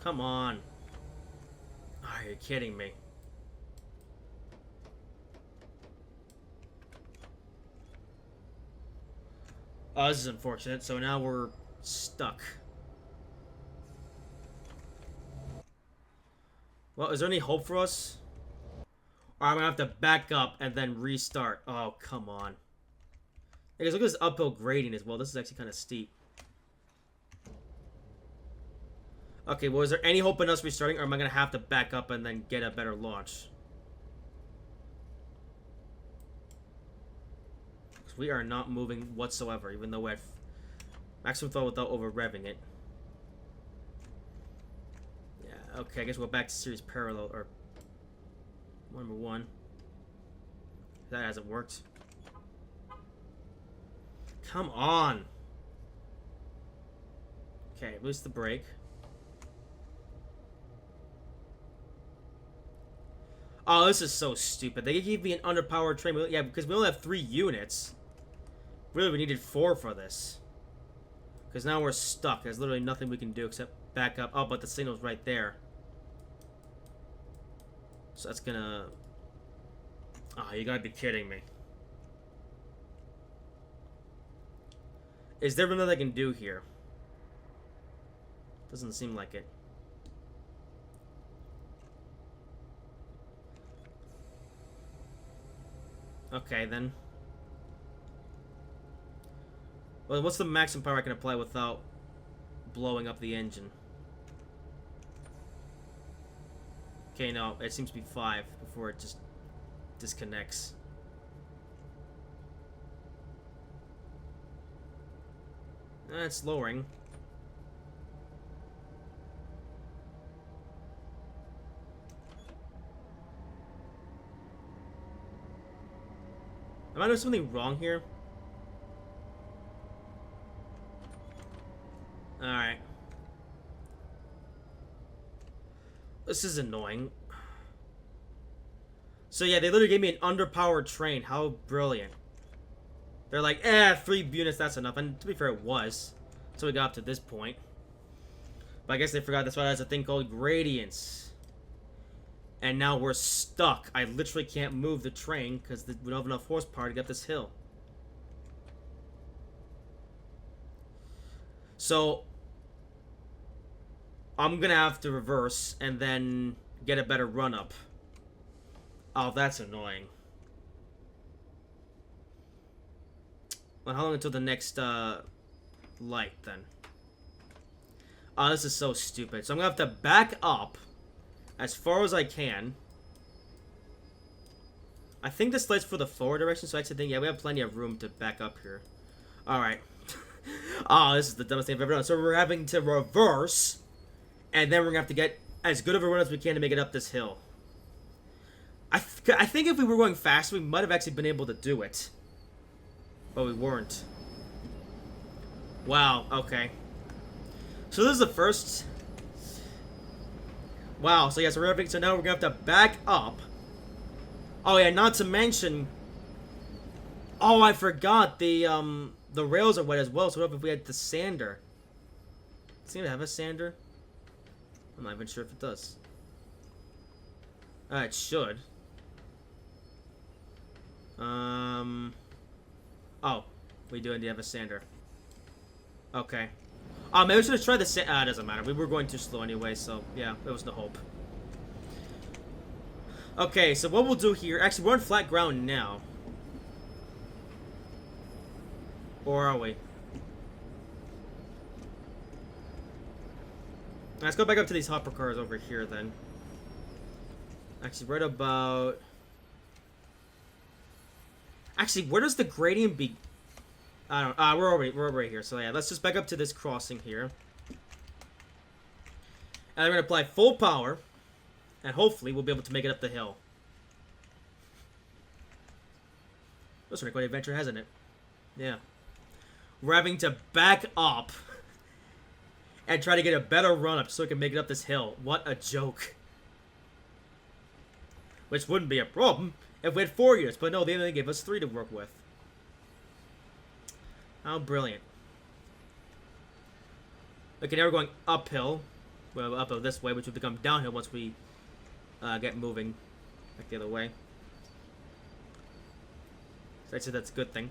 Come on. Are you kidding me? Oh, this is unfortunate. So now we're stuck. Well, is there any hope for us? Or I'm gonna have to back up and then restart. Oh, come on. Because look at this uphill grading as well. This is actually kind of steep. Okay, well, is there any hope in us restarting, or am I gonna have to back up and then get a better launch? We are not moving whatsoever, even though we have maximum throw without over-revving it. Yeah, okay, I guess we'll go back to series parallel, or number 1. That hasn't worked. Come on! Okay, loose the brake. Oh, this is so stupid. They gave me an underpowered train. Yeah, because we only have 3 units. Really, we needed 4 for this. Because now we're stuck. There's literally nothing we can do except back up. Oh, but the signal's right there. So that's gonna... Oh, you gotta be kidding me. Is there nothing I can do here? Doesn't seem like it. Okay, then. Well, what's the maximum power I can apply without blowing up the engine? Okay, no, it seems to be 5 before it just disconnects. It's lowering. Am I doing something wrong here? Alright. This is annoying. So yeah, they literally gave me an underpowered train. How brilliant. They're like, 3 units, that's enough. And to be fair, it was. So we got up to this point. But I guess they forgot that's why there's a thing called gradients. And now we're stuck. I literally can't move the train because we don't have enough horsepower to get up this hill. So I'm gonna have to reverse and then get a better run up. Oh, that's annoying. Well, how long until the next light then? Oh, this is so stupid. So I'm gonna have to back up as far as I can. I think this slides for the forward direction, so I actually think, yeah, we have plenty of room to back up here. Alright. Oh, this is the dumbest thing I've ever done. So we're having to reverse, and then we're going to have to get as good of a run as we can to make it up this hill. I think if we were going fast, we might have actually been able to do it. But we weren't. Wow, okay. So this is the first... Wow, so yes, so now we're going to have to back up. Oh yeah, not to mention... Oh, I forgot, the rails are wet as well, so what if we had the sander? Does it have a sander? I'm not even sure if it does. It should. Oh, we do indeed have a sander. Okay. Maybe we should have tried the sander. It doesn't matter. We were going too slow anyway, so yeah, there was no hope. Okay, so what we'll do here... Actually, we're on flat ground now. Or are we? Let's go back up to these hopper cars over here, then. Actually, right about... Actually, where does the gradient be? I don't know. We're over here. So yeah, let's just back up to this crossing here. And we're gonna apply full power, and hopefully we'll be able to make it up the hill. That's been quite an adventure, hasn't it? Yeah. We're having to back up and try to get a better run up so we can make it up this hill. What a joke. Which wouldn't be a problem if we had 4 years, but no, they only gave us 3 to work with. How brilliant. Okay, now we're going uphill. Well, uphill this way, which will become downhill once we get moving back the other way. So actually, that's a good thing.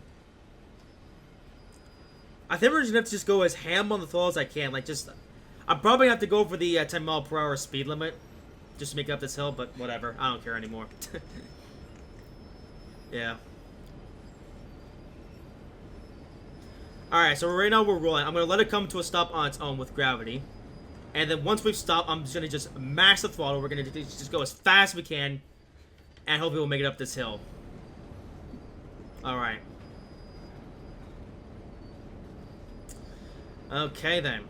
I think we're just gonna have to just go as ham on the throttle as I can. Like, just... I'm probably gonna have to go for the 10 mile per hour speed limit just to make up this hill, but whatever. I don't care anymore. Yeah. Alright, so right now we're rolling. I'm going to let it come to a stop on its own with gravity. And then once we've stopped, I'm just going to just mash the throttle. We're going to just go as fast as we can. And hopefully we'll make it up this hill. Alright. Okay then.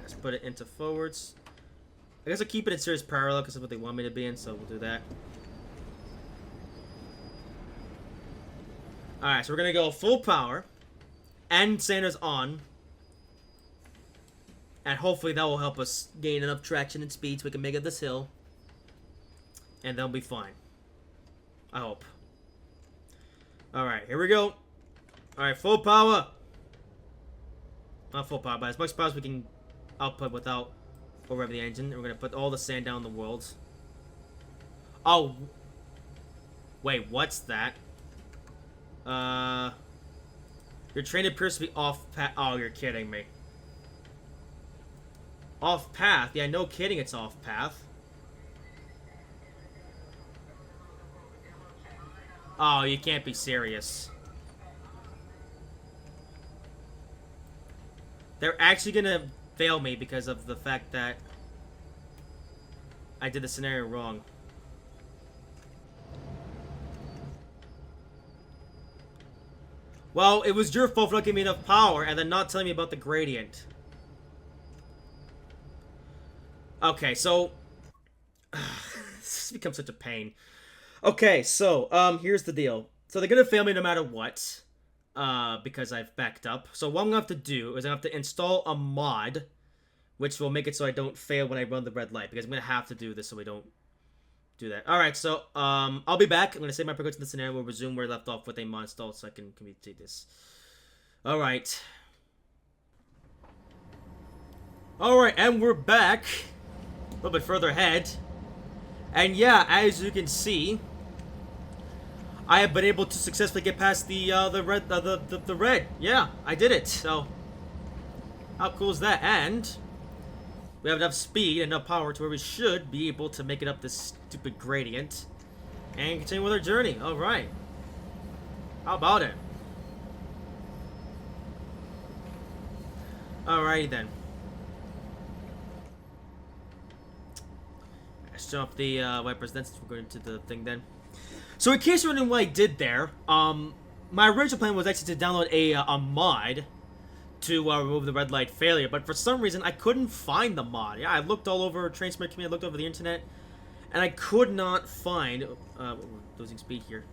Let's put it into forwards. I guess I'll keep it in serious parallel because that's what they want me to be in, so we'll do that. Alright, so we're going to go full power. And Sander's on. And hopefully that will help us gain enough traction and speed so we can make it this hill. And they'll be fine. I hope. Alright, here we go. Alright, full power. Not full power, but as much power as we can output without over the engine. And we're going to put all the sand down in the world. Oh. Wait, what's that? Your train appears to be off path. Oh, you're kidding me. Off path? Yeah, no kidding, it's off path. Oh, you can't be serious. They're actually gonna fail me because of the fact that I did the scenario wrong. Well, it was your fault for not giving me enough power and then not telling me about the gradient. Okay, so... this has become such a pain. Okay, so, here's the deal. So they're gonna fail me no matter what. Because I've backed up. So what I'm gonna have to do is I have to install a mod, which will make it so I don't fail when I run the red light. Because I'm gonna have to do this so we don't do that. Alright, so, I'll be back. I'm gonna save my progress in the scenario. We'll resume where I left off with a mod installed so I can communicate this. Alright. Alright, and we're back. A little bit further ahead. And yeah, as you can see, I have been able to successfully get past the red. Yeah, I did it. So, how cool is that? And we have enough speed and enough power to where we should be able to make it up this stupid gradient and continue with our journey. All right. How about it? Alrighty then. Let's jump the wipers then, since we're going to the thing then. So in case you're wondering what I did there, my original plan was actually to download a mod to remove the red light failure, but for some reason I couldn't find the mod. Yeah, I looked all over Train Sim community, I looked over the internet, and I could not find. We're losing speed here.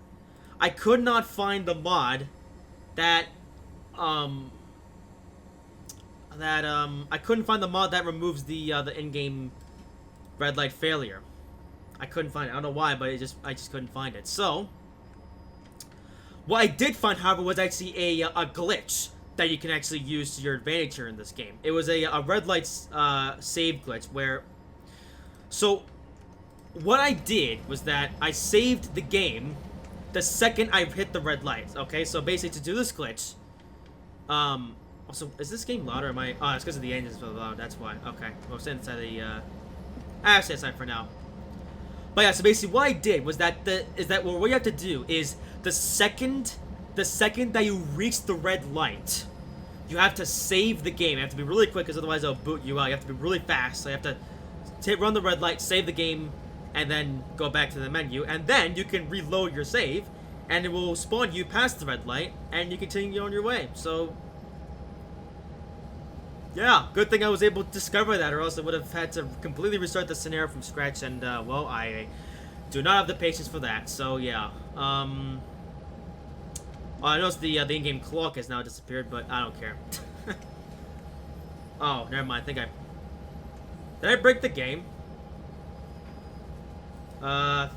I could not find the mod that I couldn't find the mod that removes the in-game red light failure. I couldn't find it. I don't know why, but I just couldn't find it. So what I did find, however, was actually a glitch that you can actually use to your advantage here in this game. It was a red light save glitch where. So what I did was that I saved the game the second I hit the red light. Okay, so basically to do this glitch. Also, is this game loud or am I? Oh, it's because of the engines so loud. That's why. Okay, we'll stay inside the. I'll stay inside for now. But yeah, so basically what I did was that what you have to do is the second that you reach the red light, you have to save the game. You have to be really quick because otherwise it'll boot you out. You have to be really fast. So you have to run the red light, save the game, and then go back to the menu. And then you can reload your save, and it will spawn you past the red light, and you continue on your way. So yeah, good thing I was able to discover that, or else I would have had to completely restart the scenario from scratch, and, well, I do not have the patience for that, so, yeah. I noticed the in-game clock has now disappeared, but I don't care. Oh, never mind, Did I break the game? I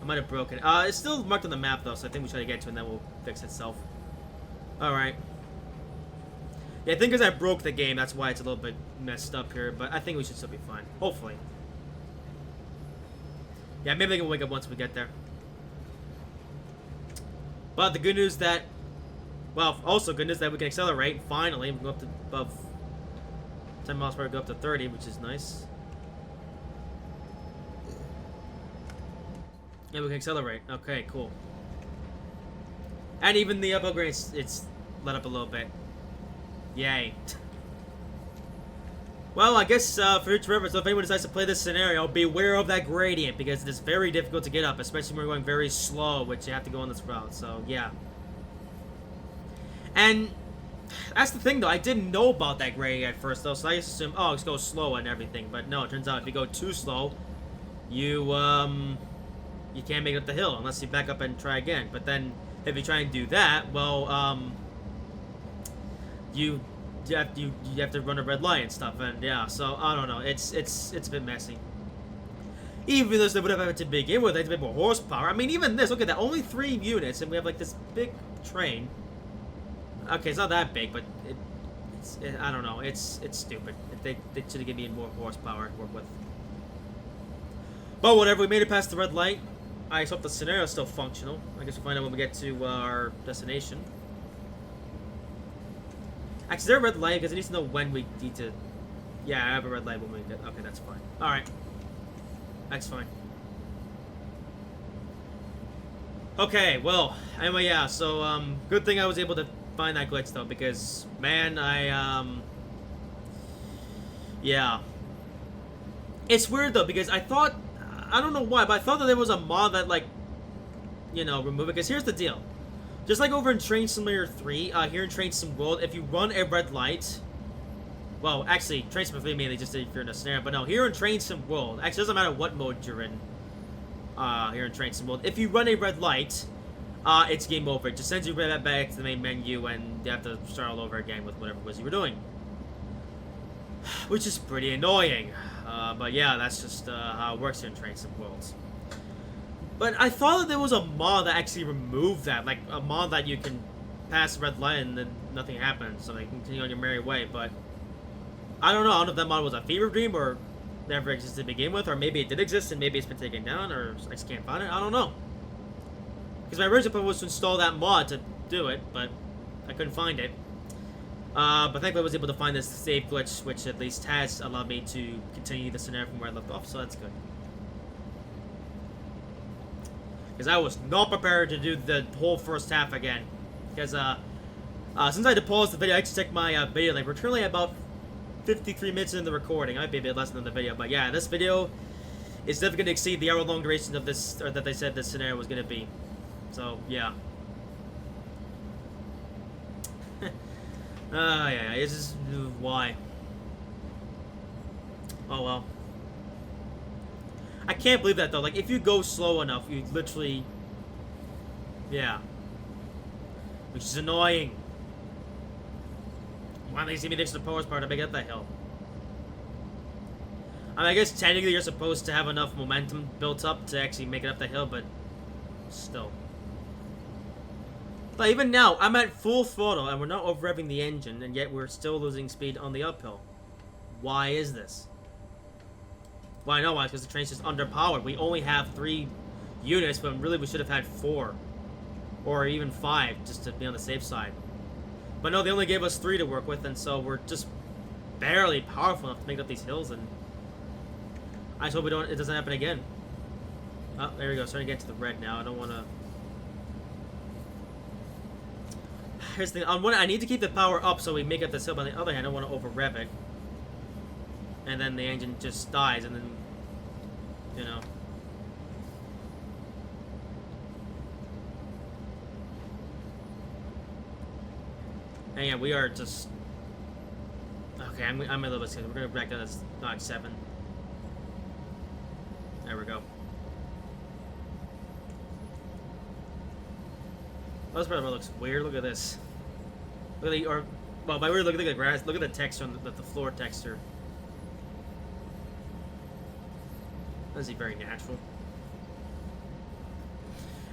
might have broken it. It's still marked on the map, though, so I think we try to get to it, and then we'll fix itself. Alright. Yeah, I think because I broke the game, that's why it's a little bit messed up here, but I think we should still be fine. Hopefully. Yeah, maybe they can wake up once we get there. But the good news that... Well, also good news that we can accelerate, finally. We can go up to above 10 miles per hour, go up to 30, which is nice. Yeah, we can accelerate. Okay, cool. And even the upgrade, it's let up a little bit. Yay. Well, I guess for future reference, if anyone decides to play this scenario, beware of that gradient, because it is very difficult to get up, especially when we're going very slow, which you have to go on this route, so yeah. And that's the thing, though, I didn't know about that gradient at first, though, so I just assumed, oh, just go slow and everything, but no, it turns out if you go too slow, you can't make it up the hill, unless you back up and try again, but then, if you try and do that, well, you have to run a red light and stuff, and yeah, so I don't know. It's a bit messy. Even though they would have had to begin with, it's a bit more horsepower. I mean, even this, look at that, only 3 units, and we have like this big train. Okay, it's not that big, but I don't know. It's stupid. They should have given me more horsepower to work with. But whatever, we made it past the red light. I hope the scenario is still functional. I guess we'll find out when we get to our destination. Actually, is there a red light? Because it needs to know when we need to... Yeah, I have a red light when we get... Okay, that's fine. Alright. That's fine. Okay, well, anyway, yeah, so, good thing I was able to find that glitch, though, because, man, yeah. It's weird, though, because I thought... I don't know why, but I thought that there was a mod that, like, you know, remove it, because here's the deal. Just like over in Train Simulator 3, here in Train Sim World, if you run a red light... Well, actually, Train Sim 3 mainly just if you're in a scenario, but no, here in Train Sim World, actually, it doesn't matter what mode you're in, here in Train Sim World, if you run a red light, it's game over. It just sends you right back to the main menu, and you have to start all over again with whatever it was you were doing. Which is pretty annoying. But yeah, that's just how it works here in Train Sim World. But I thought that there was a mod that actually removed that, like a mod that you can pass the red light and then nothing happens, so you continue on your merry way, but I don't know if that mod was a fever dream or never existed to begin with, or maybe it did exist and maybe it's been taken down, or I just can't find it, I don't know. Because my original plan was to install that mod to do it, but I couldn't find it. But thankfully I was able to find this save glitch, which at least has allowed me to continue the scenario from where I left off, so that's good. Because I was not prepared to do the whole first half again. Because, since I had to pause the video, I actually checked my video length. We're currently about 53 minutes into the recording. I might be a bit less than the video, but yeah, this video it's definitely going to exceed the hour-long duration of this, or that they said this scenario was going to be. So, yeah. Yeah, it's just, why? Oh, well. I can't believe that, though. Like, if you go slow enough, you literally... Yeah. Which is annoying. Why don't they see me next to the power's part to make it up that hill? I mean, I guess technically you're supposed to have enough momentum built up to actually make it up the hill, but still. But even now, I'm at full throttle and we're not over-revving the engine, and yet we're still losing speed on the uphill. Why is this? Well, I know why, because the train's just underpowered. We only have 3 units, but really we should have had 4. Or even 5, just to be on the safe side. But no, they only gave us 3 to work with, and so we're just barely powerful enough to make up these hills, and I just hope it doesn't happen again. Oh, there we go, starting to get to the red now. I don't want to... Here's the thing, on one, I need to keep the power up so we make up this hill, but on the other hand, I don't want to over-rev it. And then the engine just dies, and then, you know. And yeah, we are just... Okay, I'm a little bit scared. We're going to back down to Mach 7. There we go. This part looks weird. Look at this. Look at the... Or, well, by weird, look at the grass. Look at the texture on the floor texture. Doesn't seem very natural.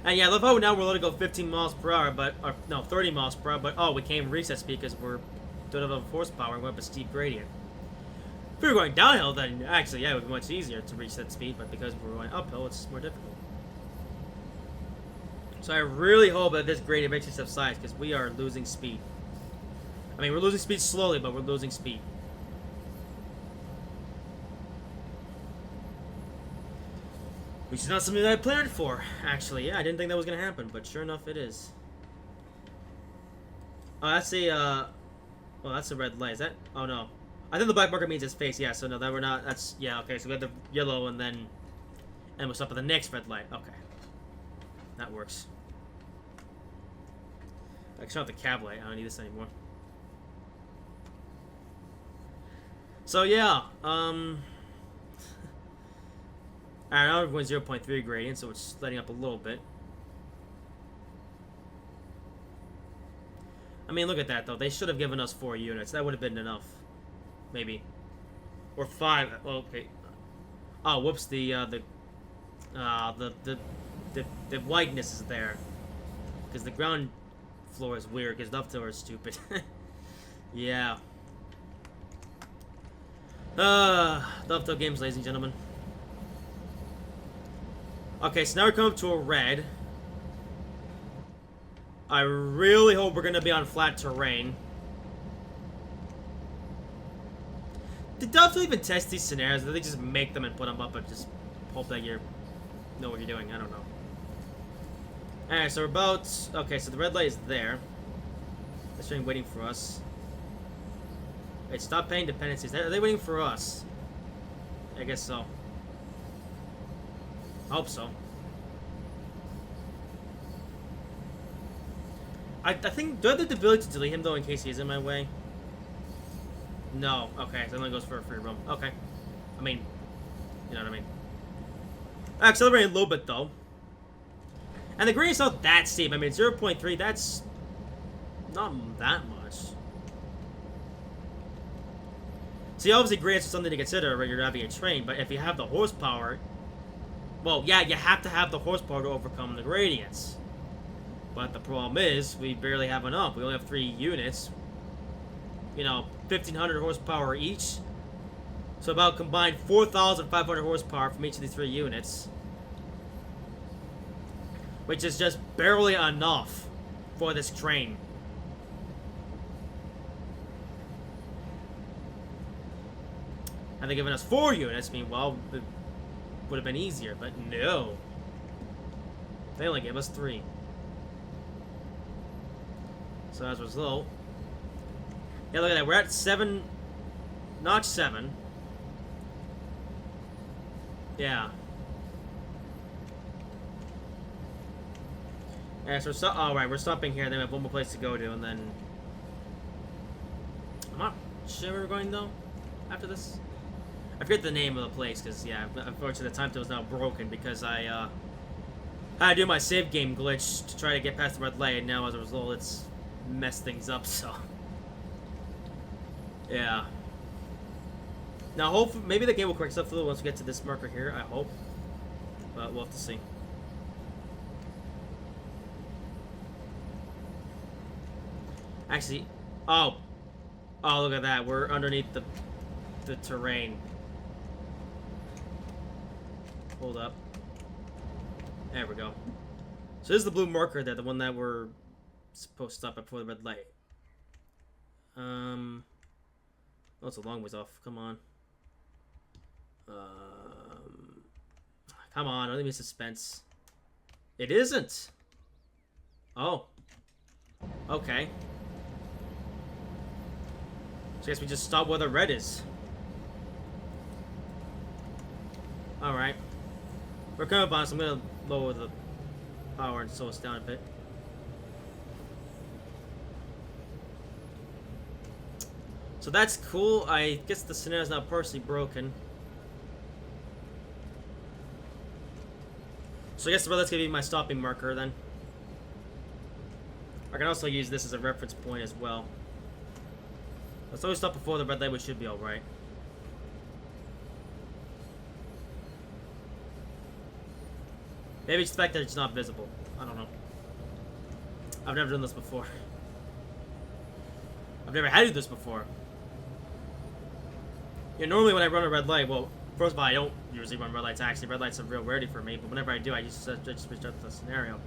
And yeah, I love how now we're allowed to go 15 miles per hour, but... Or, no, 30 miles per hour, but... Oh, we can't reach that speed because we're... don't have enough horsepower and we're up a steep gradient. If we were going downhill, then actually, yeah, it would be much easier to reach that speed, but because we're going uphill, it's more difficult. So I really hope that this gradient makes it subside, because we are losing speed. I mean, we're losing speed slowly, but we're losing speed. Which is not something that I planned for, actually. Yeah, I didn't think that was going to happen, but sure enough, it is. Oh, that's a, well, that's a red light. Is that? Oh, no. I think the black marker means his face. Yeah, so no, that we're not. That's, yeah, okay. So we have the yellow and then... And we'll stop at the next red light. Okay. That works. I can shut off the cab light. I don't need this anymore. So, yeah. Alright, now we're going 0.3 gradient, so it's letting up a little bit. I mean, look at that, though. They should have given us 4 units. That would have been enough. Maybe. Or 5. Well, okay. Oh, whoops. The whiteness is there. Because the ground floor is weird, because dovetail is stupid. Yeah. Dovetail games, ladies and gentlemen. Okay, so now we're coming up to a red. I really hope we're gonna be on flat terrain. Did Dovetail even test these scenarios? Did they just make them and put them up and just hope that you know what you're doing? I don't know. Alright, so we're about... Okay, so the red light is there. They're starting waiting for us. Wait, stop paying dependencies. Are they waiting for us? I guess so. I hope so. I think... Do I have the ability to delete him, though, in case he is in my way? No. Okay, so it only goes for a free roam. Okay. I mean... You know what I mean. I accelerated a little bit, though. And the gradient's not that steep. I mean, 0.3, that's... not that much. See, obviously, gradients are something to consider when you're having a train, but if you have the horsepower... Well, yeah, you have to have the horsepower to overcome the gradients. But the problem is, we barely have enough. We only have 3 units. You know, 1,500 horsepower each. So about combined 4,500 horsepower from each of these 3 units. Which is just barely enough for this train. And they're giving us 4 units. Meanwhile, it would have been easier, but no. They only gave us 3. So as a result, yeah, look at that. We're at 7, notch 7. Yeah. Yeah, so alright, we're stopping here, then we have one more place to go to, and then... I'm not sure where we're going, though, after this. I forget the name of the place, because, yeah, unfortunately the timetable is now broken, because I, had to do my save game glitch to try to get past the red light, and now, as a result, it's messed things up, so... Yeah. Now, hopefully, maybe the game will correct stuff a little once we get to this marker here, I hope. But we'll have to see. Actually, oh, look at that. We're underneath the terrain. Hold up. There we go. So this is the blue marker there, the one that we're supposed to stop at before the red light. Oh, it's a long ways off. Come on. Come on, don't leave me in suspense. It isn't. Oh. Okay. So I guess we just stop where the red is. Alright. We're coming up on, so I'm gonna lower the power and slow us down a bit. So that's cool. I guess the scenario's not partially broken. So I guess that's gonna be my stopping marker then. I can also use this as a reference point as well. Let's always stop before the red light, we should be alright. Maybe it's the fact that it's not visible. I don't know. I've never done this before. I've never had to do this before. Yeah, normally when I run a red light, well, first of all, I don't usually run red lights. Actually, red lights are real rarity for me, but whenever I do, I just restart the scenario.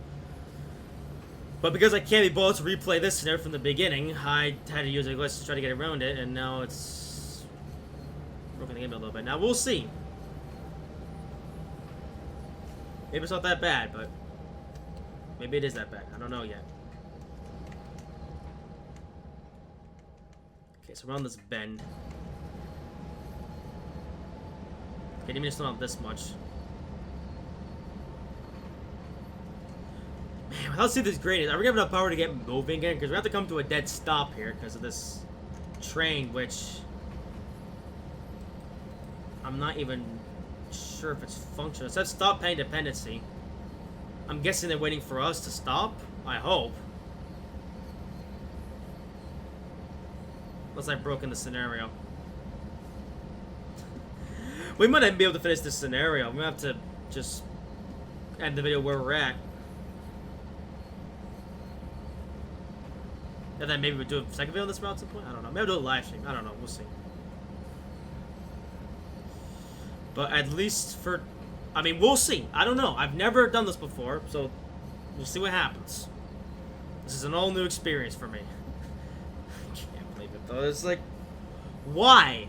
But because I can't be bothered to replay this scenario from the beginning, I had to use a glitch to try to get around it, and now it's broken the game a little bit. Now, we'll see. Maybe it's not that bad, but maybe it is that bad. I don't know yet. Okay, so we're on this bend. Okay, even if it's not this much. Man, let's see this grade is. Are we gonna have enough power to get moving again? Because we have to come to a dead stop here because of this train, which I'm not even sure if it's functional. It says stop paying dependency. I'm guessing they're waiting for us to stop. I hope. Unless I've broken the scenario. We might not even be able to finish this scenario. We have to just end the video where we're at. And then maybe we'll do a second video on this route at some point. I don't know. Maybe we'll do a live stream. I don't know. We'll see. But at least for... I mean, we'll see. I don't know. I've never done this before, so we'll see what happens. This is an all-new experience for me. I can't believe it, though. It's like... Why?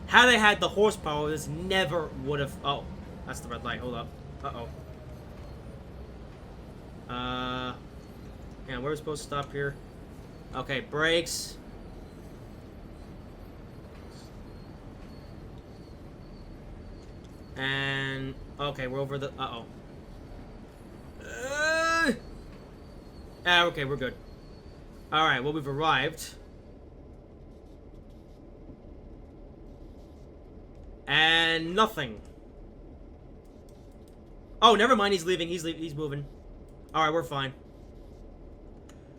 Had I had the horsepower, this never would have... Oh, that's the red light. Hold up. Uh-oh. Yeah, where are we supposed to stop here? Okay, brakes. And... Okay, we're over the... Uh-oh. Okay, we're good. Alright, well, we've arrived. And nothing. Oh, never mind, he's leaving. He's moving. Alright, we're fine.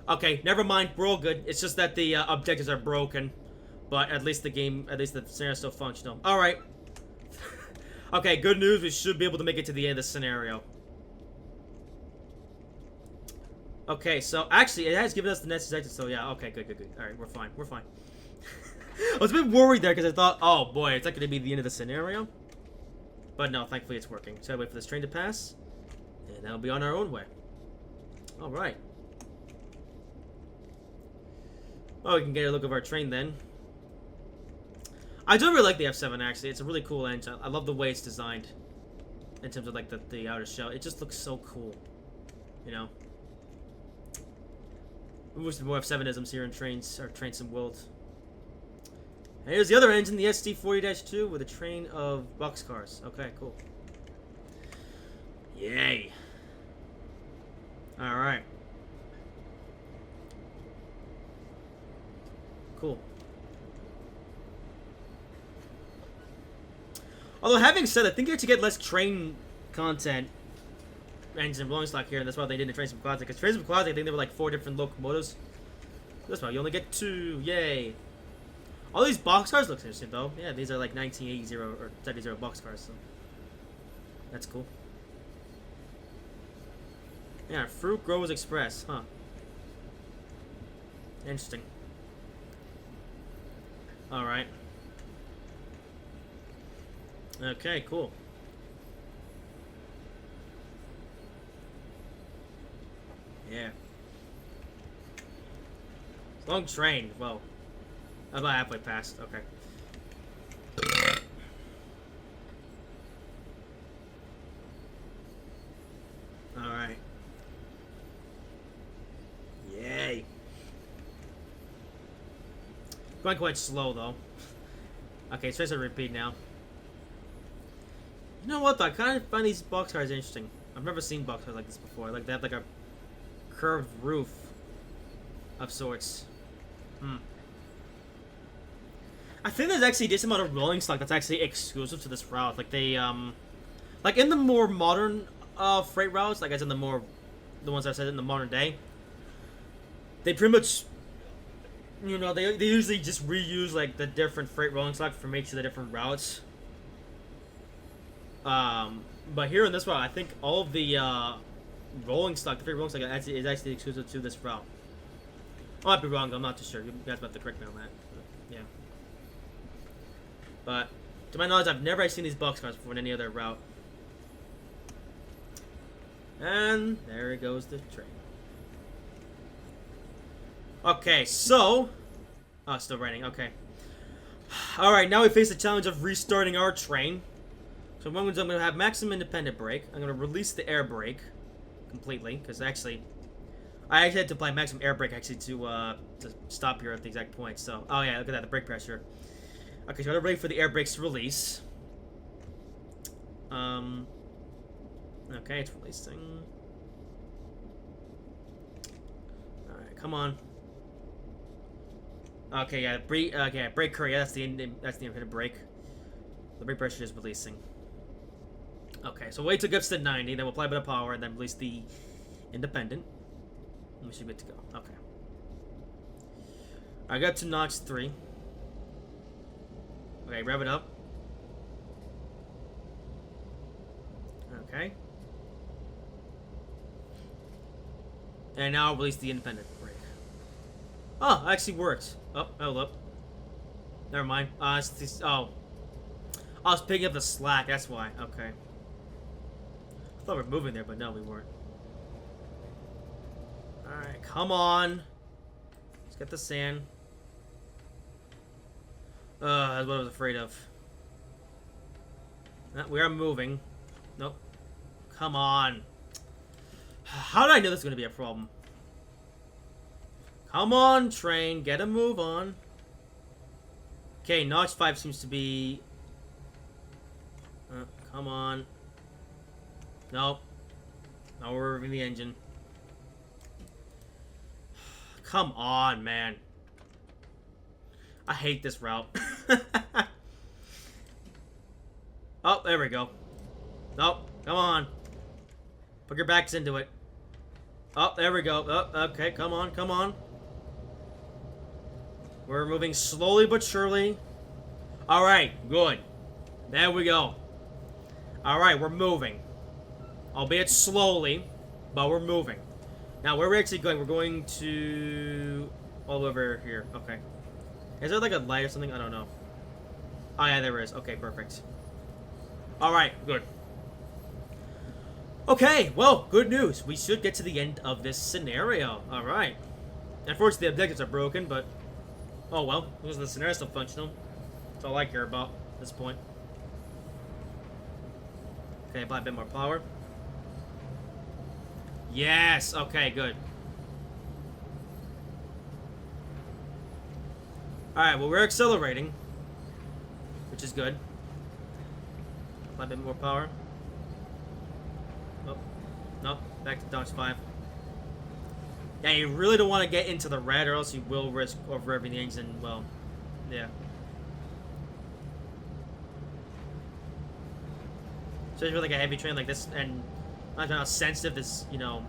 Okay, never mind. We're all good. It's just that the objectives are broken. But at least the scenario is still functional. Alright. Okay, good news. We should be able to make it to the end of the scenario. Okay, so actually, it has given us the next exit. So yeah, okay, good. Alright, we're fine. We're fine. I was a bit worried there because I thought, oh boy, it's not going to be the end of the scenario. But no, thankfully it's working. So I wait for this train to pass. And that'll be on our own way. Alright. Oh, we can get a look of our train then. I do really like the F7 actually. It's a really cool engine. I love the way it's designed. In terms of like the outer shell. It just looks so cool. You know? We wish there were more F7isms here in trains, or Train Sim World. And here's the other engine, the SD40-2 with a train of boxcars. Okay, cool. Yay. Alright. Cool. Although, having said that, I think you have to get less train content engine rolling stock here, and that's why they didn't train some closet. Because trains of closet, I think there were like 4 different locomotives. That's why you only get 2. Yay. All these boxcars look interesting, though. Yeah, these are like 1980 or 70 boxcars, so that's cool. Yeah, Fruit Growers Express, huh? Interesting. Alright. Okay, cool. Yeah. Long train. Well, I'm about halfway past. Okay. Alright. Yay. Going quite slow, though. Okay, it's just a repeat now. You know what, though? I kind of find these boxcars interesting. I've never seen boxcars like this before. Like, they have, like, a curved roof of sorts. I think there's actually a decent amount of rolling stock that's actually exclusive to this route. Like, they, like, in the more modern, freight routes, like, as in the ones I said in the modern day, they pretty much, you know, they usually just reuse, like, the different freight rolling stock from each of the different routes. But here in this route, I think all of the, rolling stock, the freight rolling stock is actually exclusive to this route. I might be wrong, I'm not too sure. You guys might have to correct me on that. But, yeah. But, to my knowledge, I've never seen these boxcars before in any other route. And there goes the train. Okay, so... Oh, it's still raining, okay. Alright, now we face the challenge of restarting our train. So I'm going to have maximum independent brake. I'm going to release the air brake completely, because actually... I actually had to apply maximum air brake, actually, to stop here at the exact point, so... Oh yeah, look at that, the brake pressure. Okay, so I'm going to wait for the air brakes to release. Okay, it's releasing. Alright, come on. Okay, yeah, brake current, yeah, that's the independent brake. The brake pressure is releasing. Okay, so wait till it gets to 90, then we'll apply a bit of power, and then release the independent. And we should be good to go. Okay. I got to notch 3. Okay, rev it up. Okay. And now I'll release the independent brake. Oh, it actually worked. Oh, hold up. Never mind. Oh. I was picking up the slack, that's why. Okay. I thought we were moving there, but no, we weren't. Alright, come on. Let's get the sand. That's what I was afraid of. We are moving. Nope. Come on. How did I know this was going to be a problem? Come on, train. Get a move on. Okay, notch 5 seems to be... come on. Nope. Now we're revving the engine. Come on, man. I hate this route. Oh, there we go. Nope. Come on. Put your backs into it. Oh, there we go. Oh, okay, come on, come on. We're moving slowly but surely. Alright, good. There we go. Alright, we're moving. Albeit slowly, but we're moving. Now, where are we actually going? We're going to... all over here. Okay. Is there like a light or something? I don't know. Oh, yeah, there is. Okay, perfect. Alright, good. Okay, well, good news. We should get to the end of this scenario. Alright. Unfortunately, the objectives are broken, but... oh, well. Because the scenario's still functional. That's all I care about at this point. Okay, apply a bit more power. Yes! Okay, good. Alright, well, we're accelerating. Which is good. Apply a bit more power. Oh. Nope, back to Docks 5. Yeah, you really don't want to get into the red, or else you will risk over-revving the engine. Well, yeah. Especially with like a heavy train like this, and I don't know how sensitive this, you know,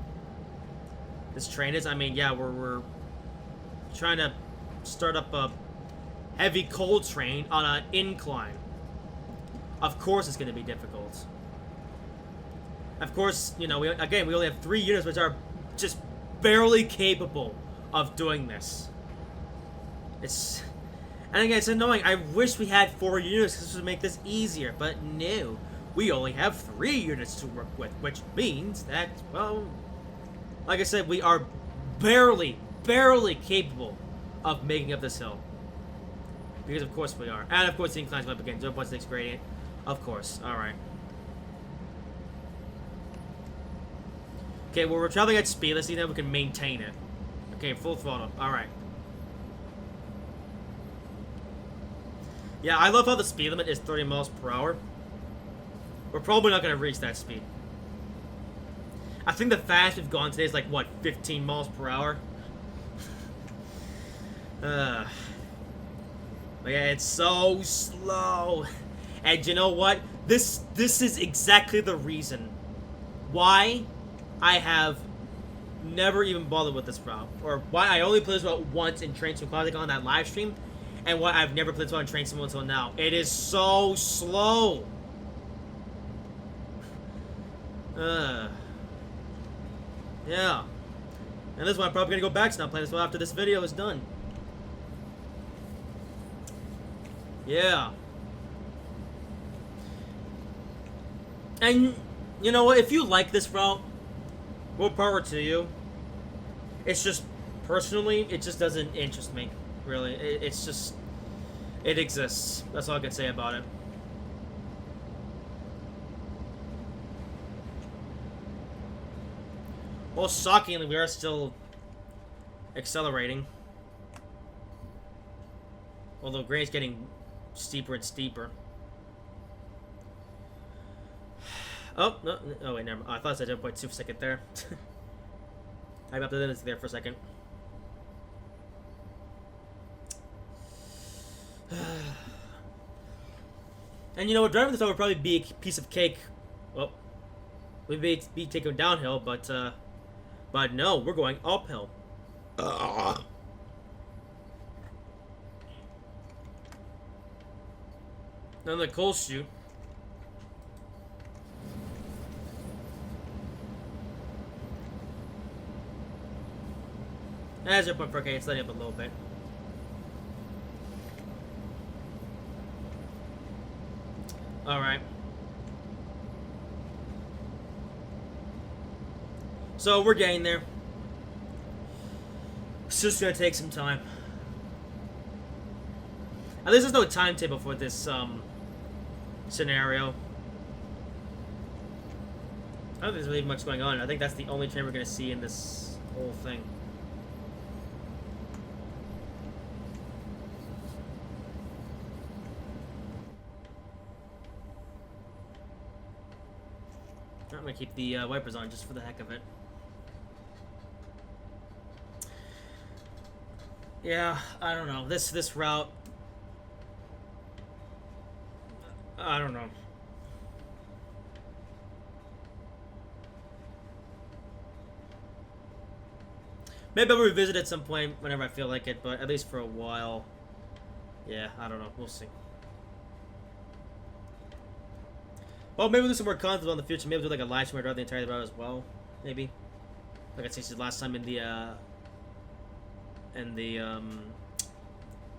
this train is. I mean, yeah, we're trying to start up a heavy coal train on an incline. Of course it's going to be difficult. Of course, you know, we only have 3 units which are just barely capable of doing this. And again, it's annoying. I wish we had 4 units because this would make this easier, but no. We only have 3 units to work with, which means that, well, like I said, we are barely capable of making up this hill. Because of course we are. And of course the incline's up again, 0.6 gradient. Of course. Alright. Okay, well, we're traveling at speed. Let's see if we can maintain it. Okay, full throttle. Alright. Yeah, I love how the speed limit is 30 miles per hour. We're probably not going to reach that speed. I think the fastest we've gone today is like, what, 15 miles per hour? But yeah, it's so slow. And you know what? This is exactly the reason why I have never even bothered with this route. Or why I only played this route once in Train Sim Classic on that live stream. And why I've never played this route in Train Sim until now. It is so slow. Yeah. And this is why I'm probably going to go back to not playing this route after this video is done. Yeah. And, you know what, if you like this route, more power to you. It's just, personally, it just doesn't interest me, really. It's just, it exists. That's all I can say about it. Well, shockingly, we are still accelerating. Although grade's getting steeper and steeper. Oh, no, oh wait, never mind. Oh, I thought I said 0.2 for a second there. I got the there for a second. And you know what, driving this would probably be a piece of cake. Well, we'd be taken downhill, but no, we're going uphill. Then the coal chute. As 0.4K, it's letting up a little bit. Alright. So we're getting there. It's just gonna take some time. At least there's no timetable for this scenario. I don't think there's really much going on. I think that's the only train we're gonna see in this whole thing. I'm gonna keep the wipers on just for the heck of it. Yeah, I don't know. This route, I don't know. Maybe I'll revisit at some point whenever I feel like it, but at least for a while, yeah, I don't know. We'll see. Well, maybe we'll do some more content on the future. Maybe we'll do like a live stream where I drive the entire route as well. Maybe. Like I said last time in the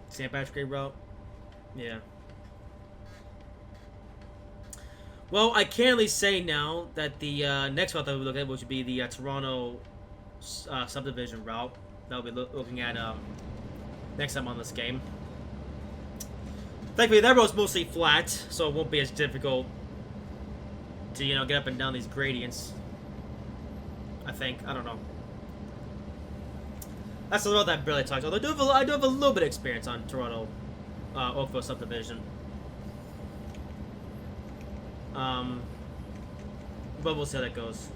St. Patrick's Day route. Yeah. Well, I can at least say now that the next route that we'll look at, which would be the Toronto subdivision route, that we'll be looking at next time on this game. Thankfully, that road's mostly flat, so it won't be as difficult to, you know, get up and down these gradients. I think. I don't know. That's the road that I barely talked about. I do have a little bit of experience on Toronto Oakville subdivision. But we'll see how that goes.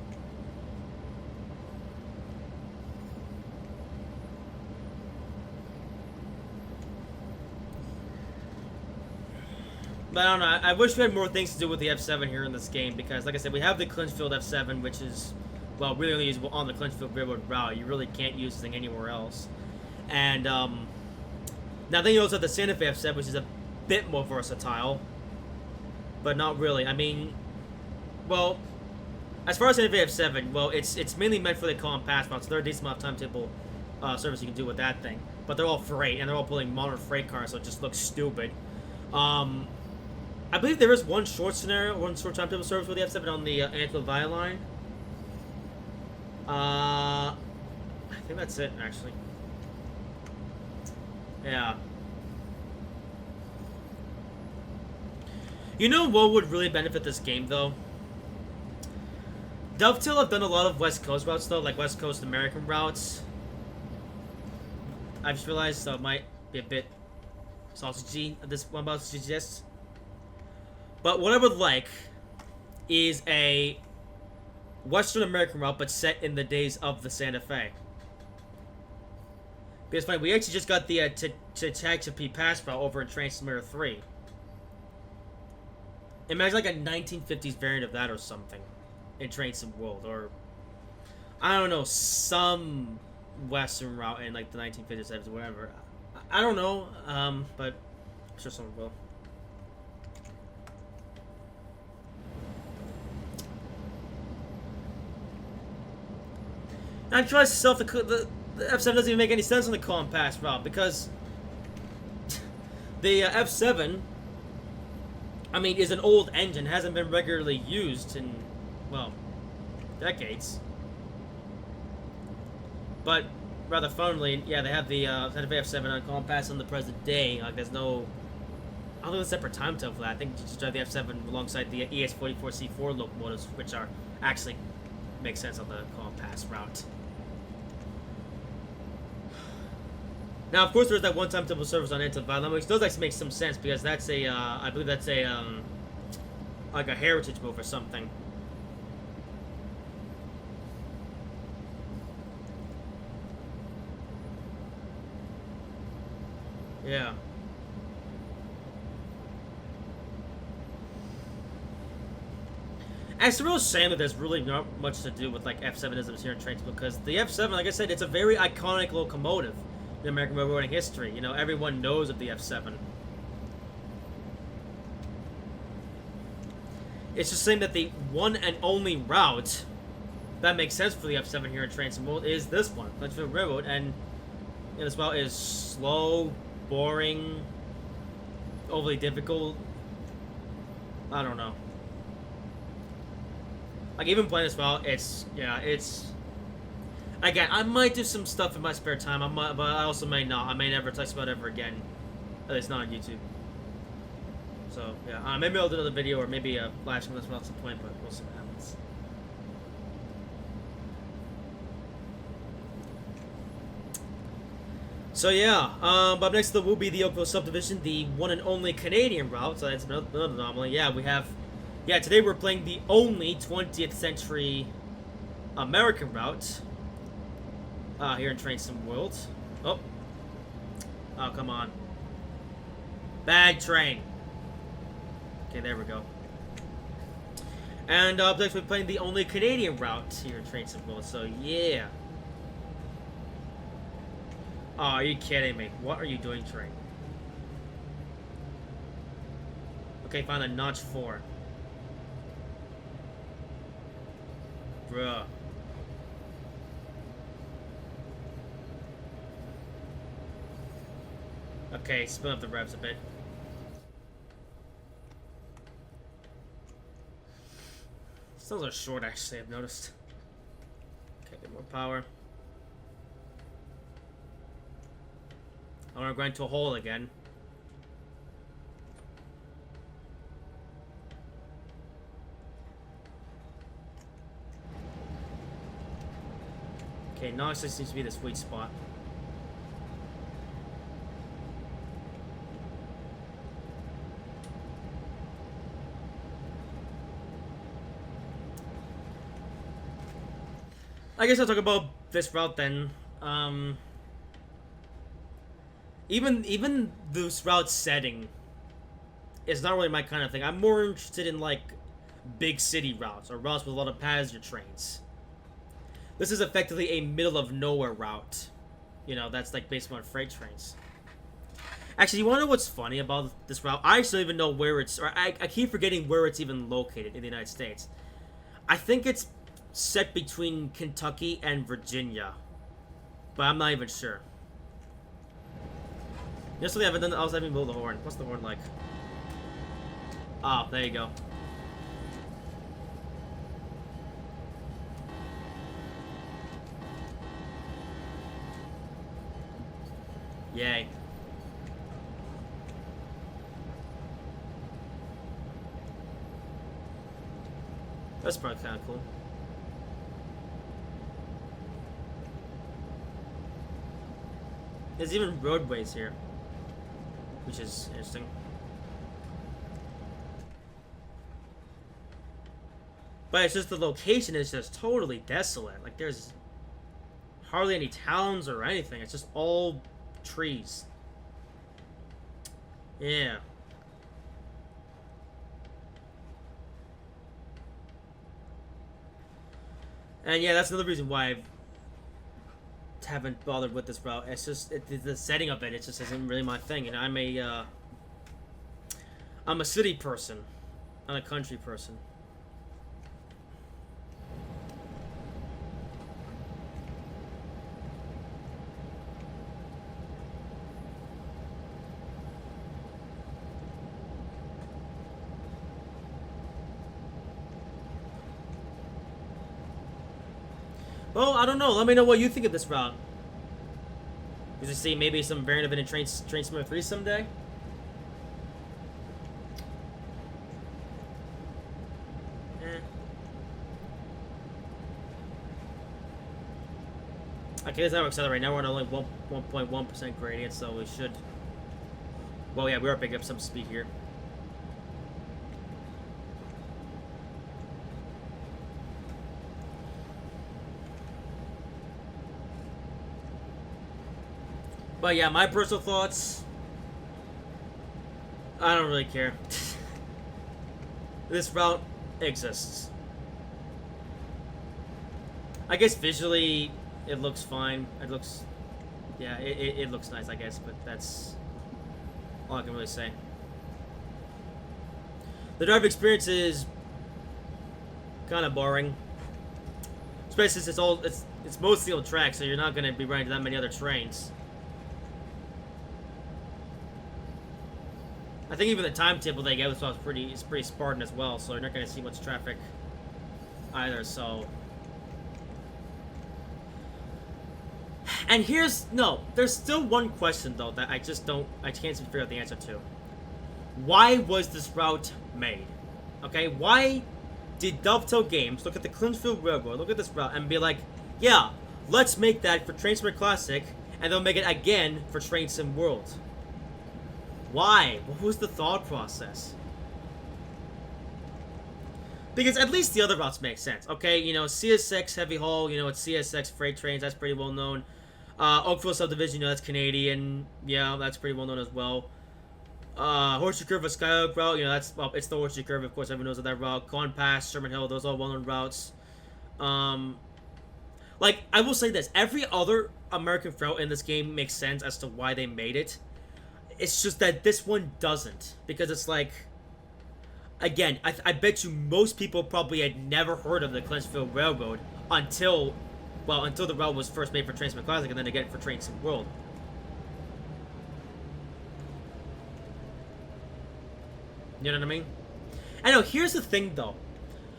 But I don't know, I wish we had more things to do with the F7 here in this game, because, like I said, we have the Clinchfield F7, which is, well, really only usable on the Clinchfield Railroad route. You really can't use this thing anywhere else. And, now then you also have the Santa Fe F7, which is a bit more versatile. But not really. I mean, well, as far as Santa Fe F7, well, it's mainly meant for the compass routes, so there are a decent amount of timetable service you can do with that thing. But they're all freight, and they're all pulling modern freight cars, so it just looks stupid. I believe there is one short timetable service with the F7 on the Anfield Via line. I think that's it, actually. Yeah. You know what would really benefit this game, though? Dovetail have done a lot of West Coast routes, though, like West Coast American routes. I just realized, so it might be a bit sausagey at this one about to suggest. But what I would like is a Western American route, but set in the days of the Santa Fe. Because funny, we actually just got the Tehachapi Pass route over in Train Sim 3. Imagine like a 1950s variant of that or something in Train Sim World, or I don't know, some Western route in like the 1950s or whatever. I don't know, but I'm sure someone will. And I trust myself, the F7 doesn't even make any sense on the compass route, because the F7, I mean, is an old engine, hasn't been regularly used in, well, decades. But rather funnily, yeah, they have the Santa Fe F7 on compass on the present day. Like, there's no, I don't think there's a separate timetable for that. I think you just drive the F7 alongside the ES44C4 locomotives, which are actually make sense on the compass route. Now, of course, there's that one timetable service on Anfield Via line, which does actually make some sense, because that's a, I believe that's a, like a heritage move or something. Yeah. And it's a real shame that there's really not much to do with, like, F7isms here in trains, because the F7, like I said, it's a very iconic locomotive in American railroading history. You know, everyone knows of the F7. It's just saying that the one and only route that makes sense for the F7 here in Train Sim World is this one, Clinchfield Railroad, and this route is slow, boring, overly difficult. I don't know. Like, even playing this route, it's, yeah, it's... Again, I might do some stuff in my spare time, but I also may not. I may never touch about it ever again. At least not on YouTube. So, yeah, maybe I'll do another video, or maybe a live stream this route at some point, but we'll see what happens. So yeah, but up next will be the Oakville Subdivision, the one and only Canadian route, so that's another anomaly. Yeah, we have... Yeah, today we're playing the only 20th century American route here in Train Sim World. Oh. Oh, come on. Bad train. Okay, there we go. And up next we're playing the only Canadian route here in Train Sim World, so yeah. Oh, are you kidding me? What are you doing, train? Okay, find a notch 4. Bruh. Okay, spin up the revs a bit. Those are short, actually, I've noticed. Okay, a bit more power. I want to grind to a hole again. Okay, now it seems to be the sweet spot. I guess I'll talk about this route then. Even this route setting is not really my kind of thing. I'm more interested in, like, big city routes, or routes with a lot of passenger trains. This is effectively a middle-of-nowhere route. You know, that's, like, based on freight trains. Actually, you want to know what's funny about this route? I actually don't even know where it's... Or I keep forgetting where it's even located in the United States. I think it's set between Kentucky and Virginia. But I'm not even sure. Yesterday I haven't done... I was having blow the horn. What's the horn like? Oh, there you go. Yay. That's probably kind of cool. There's even roadways here, which is interesting. But it's just the location is just totally desolate. Like, there's hardly any towns or anything. It's just all trees. Yeah. And yeah, that's another reason why I haven't bothered with this route. It's just the setting of it. It just isn't really my thing. And I'm a city person, not a country person. Well, I don't know. Let me know what you think of this route. You see maybe some variant of it in Train Simulator 3 someday? Okay, this network's set right now. We're on only 1.1% gradient, so we should... Well, yeah, we are picking up some speed here. But yeah, my personal thoughts... I don't really care. This route exists. I guess visually, it looks fine. It looks... Yeah, it looks nice, I guess, but that's all I can really say. The drive experience is kind of boring. Especially since it's mostly on track, so you're not going to be running that many other trains. I think even the timetable they gave us was pretty Spartan as well, so you're not going to see much traffic either, so... And there's still one question, though, that I can't seem to figure out the answer to. Why was this route made? Okay, why did Dovetail Games look at the Clinchfield Railroad, look at this route, and be like, yeah, let's make that for Train Sim Classic, and they'll make it again for Train Sim World? Why? What was the thought process? Because at least the other routes make sense, okay? You know, CSX Heavy Haul, you know, it's CSX Freight Trains, that's pretty well known. Oakville Subdivision, you know, that's Canadian. Yeah, that's pretty well known as well. Horseshoe Curve of Skyhook route, you know, it's the Horseshoe Curve, of course, everyone knows of that route. Con Pass, Sherman Hill, those are all well-known routes. Like, I will say this, every other American route in this game makes sense as to why they made it. It's just that this one doesn't, because it's like, again, I bet you most people probably had never heard of the Clinchfield Railroad until the route was first made for Train Sim Classic, and then again for Train Sim World. You know what I mean? I know, here's the thing, though.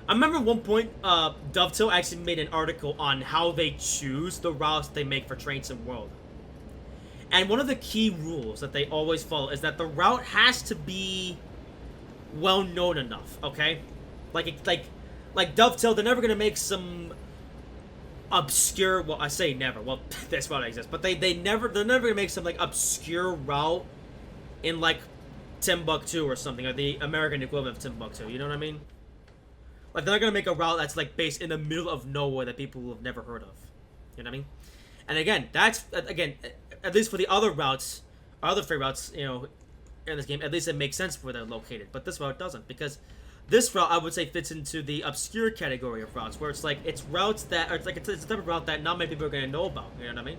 I remember at one point, Dovetail actually made an article on how they choose the routes they make for Train Sim World. And one of the key rules that they always follow is that the route has to be well-known enough, okay? Like Dovetail, they're never going to make some obscure... Well, I say never. Well, this route exists. But they're never going to make some, like, obscure route in, like, Timbuktu or something. Or the American equivalent of Timbuktu. You know what I mean? Like, they're not going to make a route that's, like, based in the middle of nowhere that people have never heard of. You know what I mean? And again, that's... Again... At least for the other routes, other freight routes, you know, in this game, at least it makes sense where they're located. But this route doesn't, because this route, I would say, fits into the obscure category of routes, where it's like, it's routes that, or it's like, it's a type of route that not many people are going to know about, you know what I mean?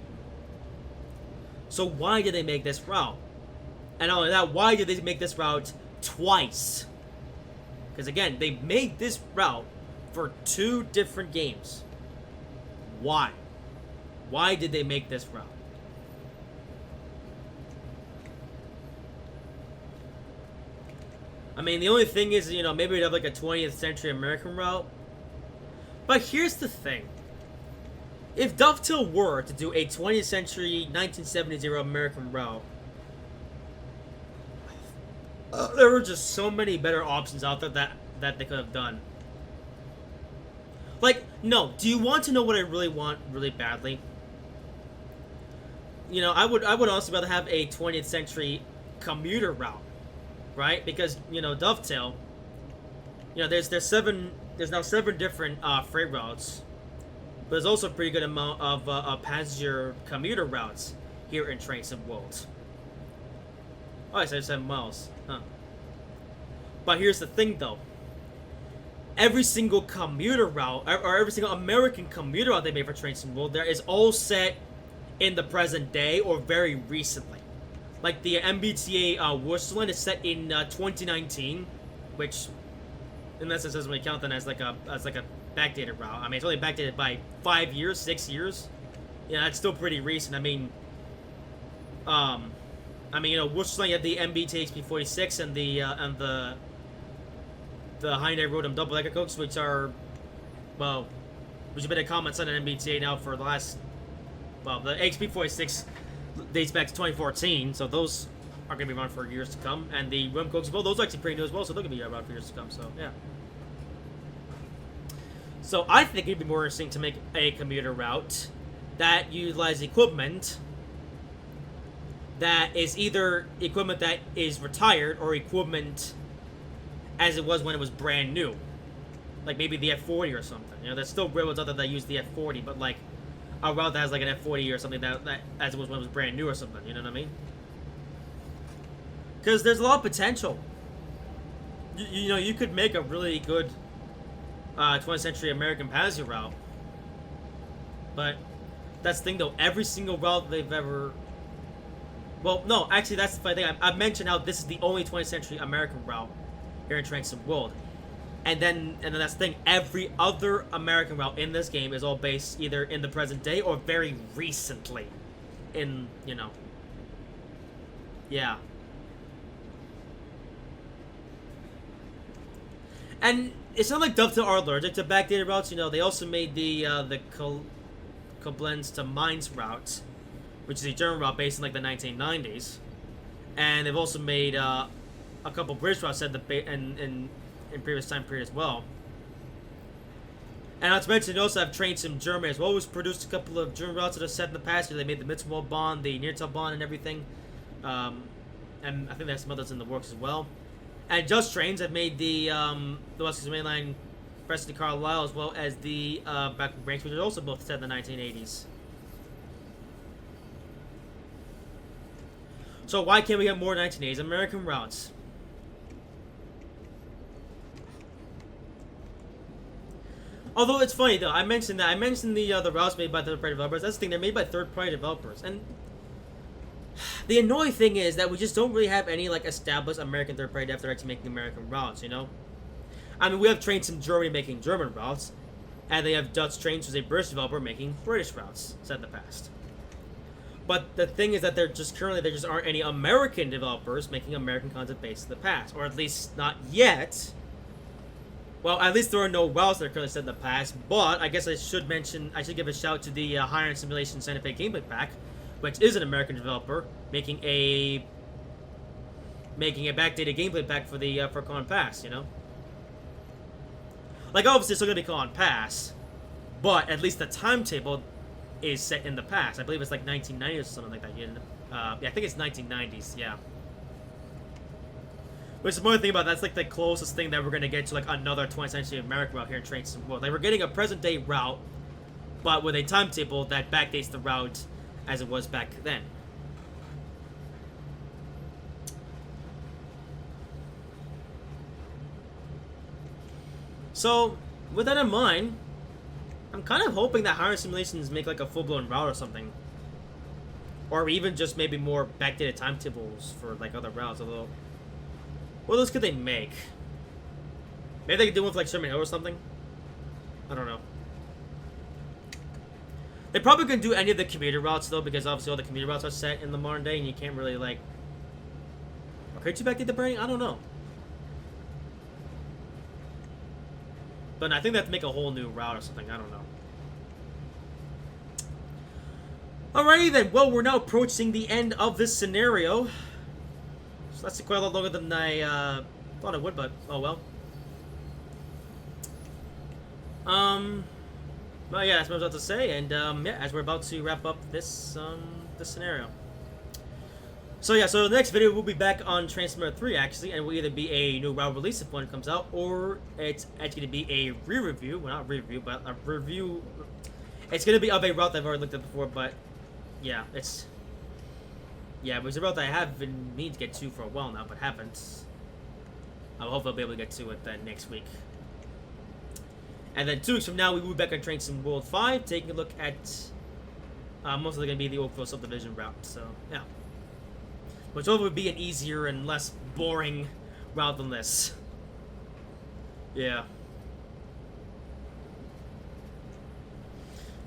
So why did they make this route? And not only that, why did they make this route twice? Because again, they made this route for 2 different games. Why? Why did they make this route? I mean, the only thing is, you know, maybe we'd have like a 20th century American route. But here's the thing. If Dovetail were to do a 20th century 1970s era American route, there were just so many better options out there that they could have done. Like, no, do you want to know what I really want really badly? You know, I would honestly rather have a 20th century commuter route, right? Because, you know, Dovetail, you know, there's now 7 different freight routes, but there's also a pretty good amount of passenger commuter routes here in Train Sim World. Oh, I said 7 miles, huh? But here's the thing, though. Every single commuter route, or every single American commuter route they made for Train Sim World, there is all set in the present day or very recently. Like the MBTA Worcester line is set in 2019, which, in that sense, doesn't really count then as like a backdated route. I mean, it's only backdated by 5 years, 6 years. Yeah, that's still pretty recent. I mean, you know, Worcester line, you have the MBTA XP46 and the Hyundai Rotem double-decker coaches, which are, well, which have been a common sight on MBTA now for the last, well, the XP46 dates back to 2014, so those are going to be around for years to come. And the Rotem coaches, well, those are actually pretty new as well, so they're going to be around for years to come, so, yeah. So I think it'd be more interesting to make a commuter route that utilizes equipment that is either equipment that is retired or equipment as it was when it was brand new. Like maybe the F40 or something. You know, there's still railroads out there that use the F40, but like a route that has like an F40 or something that as it was when it was brand new or something. You know what I mean? Because there's a lot of potential. You know, you could make a really good 20th century American passenger route. But that's the thing though, every single route they've ever... Well, no, actually that's the funny thing. I mentioned how this is the only 20th century American route here in Train Sim World. And then that's the thing, every other American route in this game is all based either in the present day or very recently. In, you know. Yeah. And it's not like Dovetail are allergic to backdated routes, you know, they also made the Koblenz to Mainz route, which is a German route based in like the 1990s. And they've also made a couple British routes set in previous time period as well. And not to mention, they also have Train Sim Germany as well, which produced a couple of German routes that are set in the past. They made the Mittelwaldbahn, the Neartalbahn, and everything. And I think there's some others in the works as well. And Just Trains have made the West Coast Main Line, Preston to Carlisle, as well as the Backward Branch, which are also both set in the 1980s. So why can't we get more 1980s American routes? Although it's funny though, I mentioned the routes made by third-party developers. That's the thing, they're made by third-party developers, and the annoying thing is that we just don't really have any like established American third-party devs that are actually making American routes. You know, I mean, we have Train Sim Germany making German routes, and they have Dutch Trains, who's a British developer, making British routes set in the past. But the thing is that there just aren't any American developers making American content based in the past, or at least not yet. Well, at least there are no routes that are currently set in the past, but I guess I should give a shout to the Higher Simulation Santa Fe Gameplay Pack, which is an American developer making a backdated gameplay pack for Con Pass, you know? Like, obviously it's still gonna be Con Pass, but at least the timetable is set in the past. I believe it's like 1990s or something like that. Yeah, I think it's 1990s, yeah. Which is one thing about that's like the closest thing that we're gonna get to like another 20th century American route here in Train Sim World. Like we're getting a present day route, but with a timetable that backdates the route as it was back then. So, with that in mind, I'm kind of hoping that Highway Simulations make like a full-blown route or something. Or even just maybe more backdated timetables for like other routes, although... What else could they make? Maybe they could do one for like Sherman Hill or something? I don't know. They probably couldn't do any of the commuter routes though, because obviously all the commuter routes are set in the modern day and you can't really like... Or could you backdate the burning? I don't know. But I think they have to make a whole new route or something, I don't know. Alrighty then, well, we're now approaching the end of this scenario. So that's quite a lot longer than I thought it would, but oh well. Well, yeah, that's what I was about to say, and yeah, as we're about to wrap up this this scenario. So yeah, so the next video we'll be back on Train Simulator 3 actually, and will either be a new route release if one comes out, or it's actually going to be a re-review. Well, not review, but a review. It's going to be of a route that I've already looked at before, but yeah, it's... Yeah, it was a route that I have been meaning to get to for a while now, but haven't. I hope I'll be able to get to it then next week. And then 2 weeks from now, we will be back on Train Sim World 5, taking a look at... mostly going to be the Oakville Subdivision route, so yeah. Which would be an easier and less boring route than this. Yeah.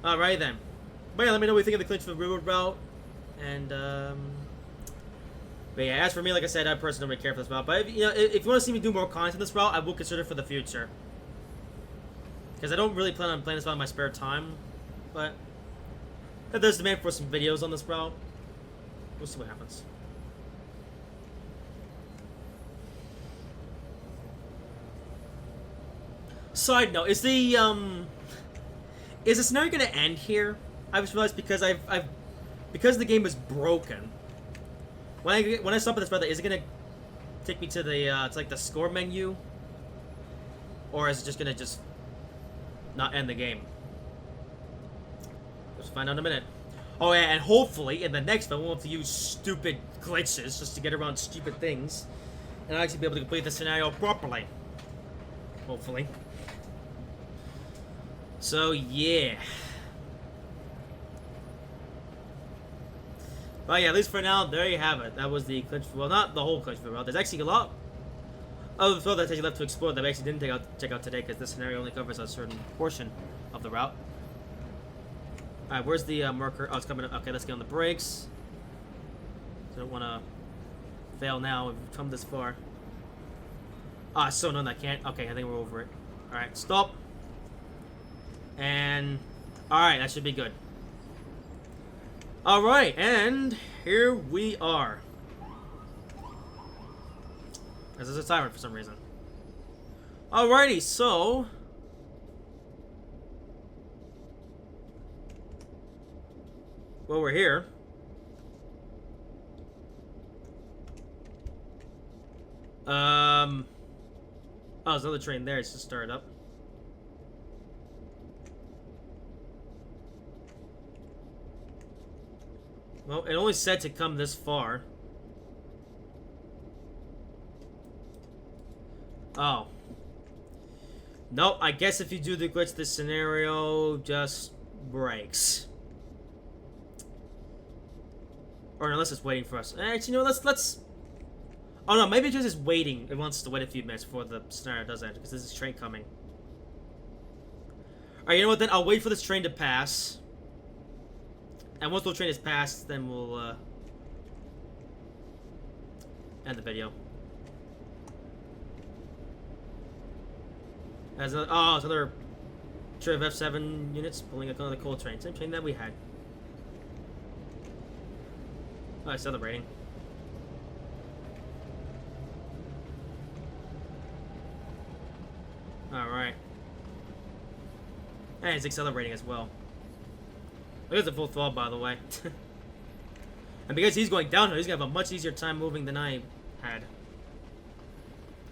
Alright then. But yeah, let me know what you think of the Clinchfield Railroad route. And, but yeah, as for me, like I said, I personally don't really care for this route. But, if, you know, if you want to see me do more content on this route, I will consider it for the future. Because I don't really plan on playing this route in my spare time. But, if there's demand for some videos on this route, we'll see what happens. Side note, is the scenario gonna end here? I just realized because because the game is broken. When I stop at this brother, is it gonna take me to the it's like the score menu, or is it just gonna not end the game? Let's find out in a minute. Oh yeah, and hopefully in the next one, we won't have to use stupid glitches just to get around stupid things, and I'll actually be able to complete the scenario properly. Hopefully. So, yeah. Well, yeah, at least for now, there you have it. That was the Clinchfield, well, not the whole Clinchfield route. There's actually a lot of the road that's actually left to explore that I actually didn't check out today, because this scenario only covers a certain portion of the route. Alright, where's the marker? Oh, it's coming up. Okay, let's get on the brakes. I don't want to fail now. We've come this far. Ah, so no, I can't. Okay, I think we're over it. Alright, stop. And... Alright, that should be good. Alright, and here we are. Because there's a timer for some reason. Alrighty, so... Well, we're here. Oh, there's another train there. It's just started up. Well, it only said to come this far. Oh. Nope, I guess if you do the glitch, this scenario just breaks. Or unless it's waiting for us. Actually, no, let's... Oh no, maybe it's just waiting. It wants to wait a few minutes before the scenario does that, because there's this train coming. Alright, you know what then? I'll wait for this train to pass. And once the train is passed, then we'll end the video. As another, oh, it's another train of F7 units pulling another coal train. Same train that we had. Oh, it's celebrating. Alright. And it's accelerating as well. Look at the full throttle, by the way. And because he's going downhill, he's going to have a much easier time moving than I had.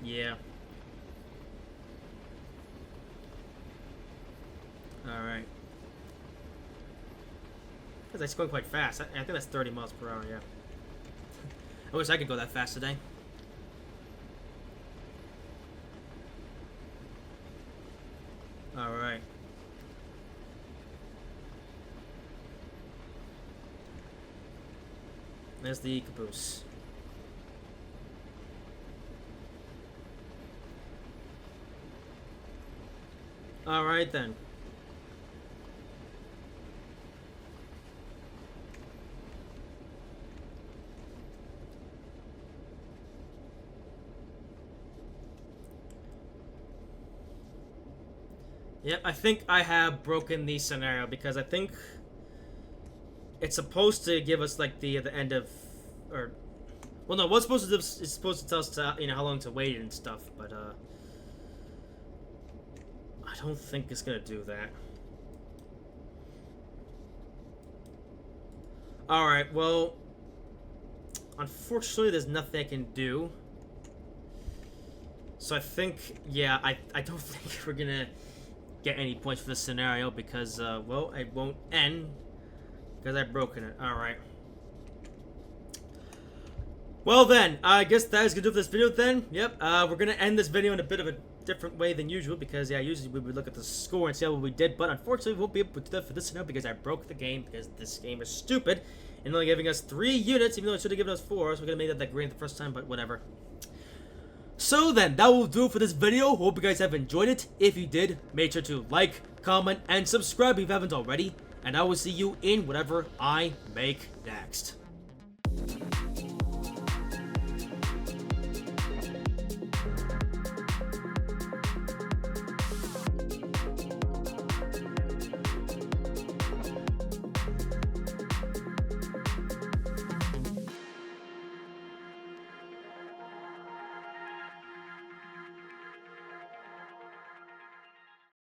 Yeah. Alright. That's going quite fast. I think that's 30 miles per hour, yeah. I wish I could go that fast today. There's the caboose. Alright then. Yep, I think I have broken the scenario because I think it's supposed to give us like the end of, or, well, no, what's supposed to do is supposed to tell us how long to wait and stuff, but I don't think it's gonna do that. All right, well, unfortunately, there's nothing I can do. So I think, yeah, I don't think we're gonna get any points for this scenario because, well, it won't end because I've broken it. Alright. Well then, I guess that is gonna do for this video then. Yep, we're gonna end this video in a bit of a different way than usual because, yeah, usually we would look at the score and see how well we did, but unfortunately we won't be able to do that for this scenario because I broke the game because this game is stupid and only giving us 3 units even though it should have given us 4, so we're gonna make that green the first time, but whatever. So then, that will do it for this video. Hope you guys have enjoyed it. If you did, make sure to like, comment, and subscribe if you haven't already. And I will see you in whatever I make next.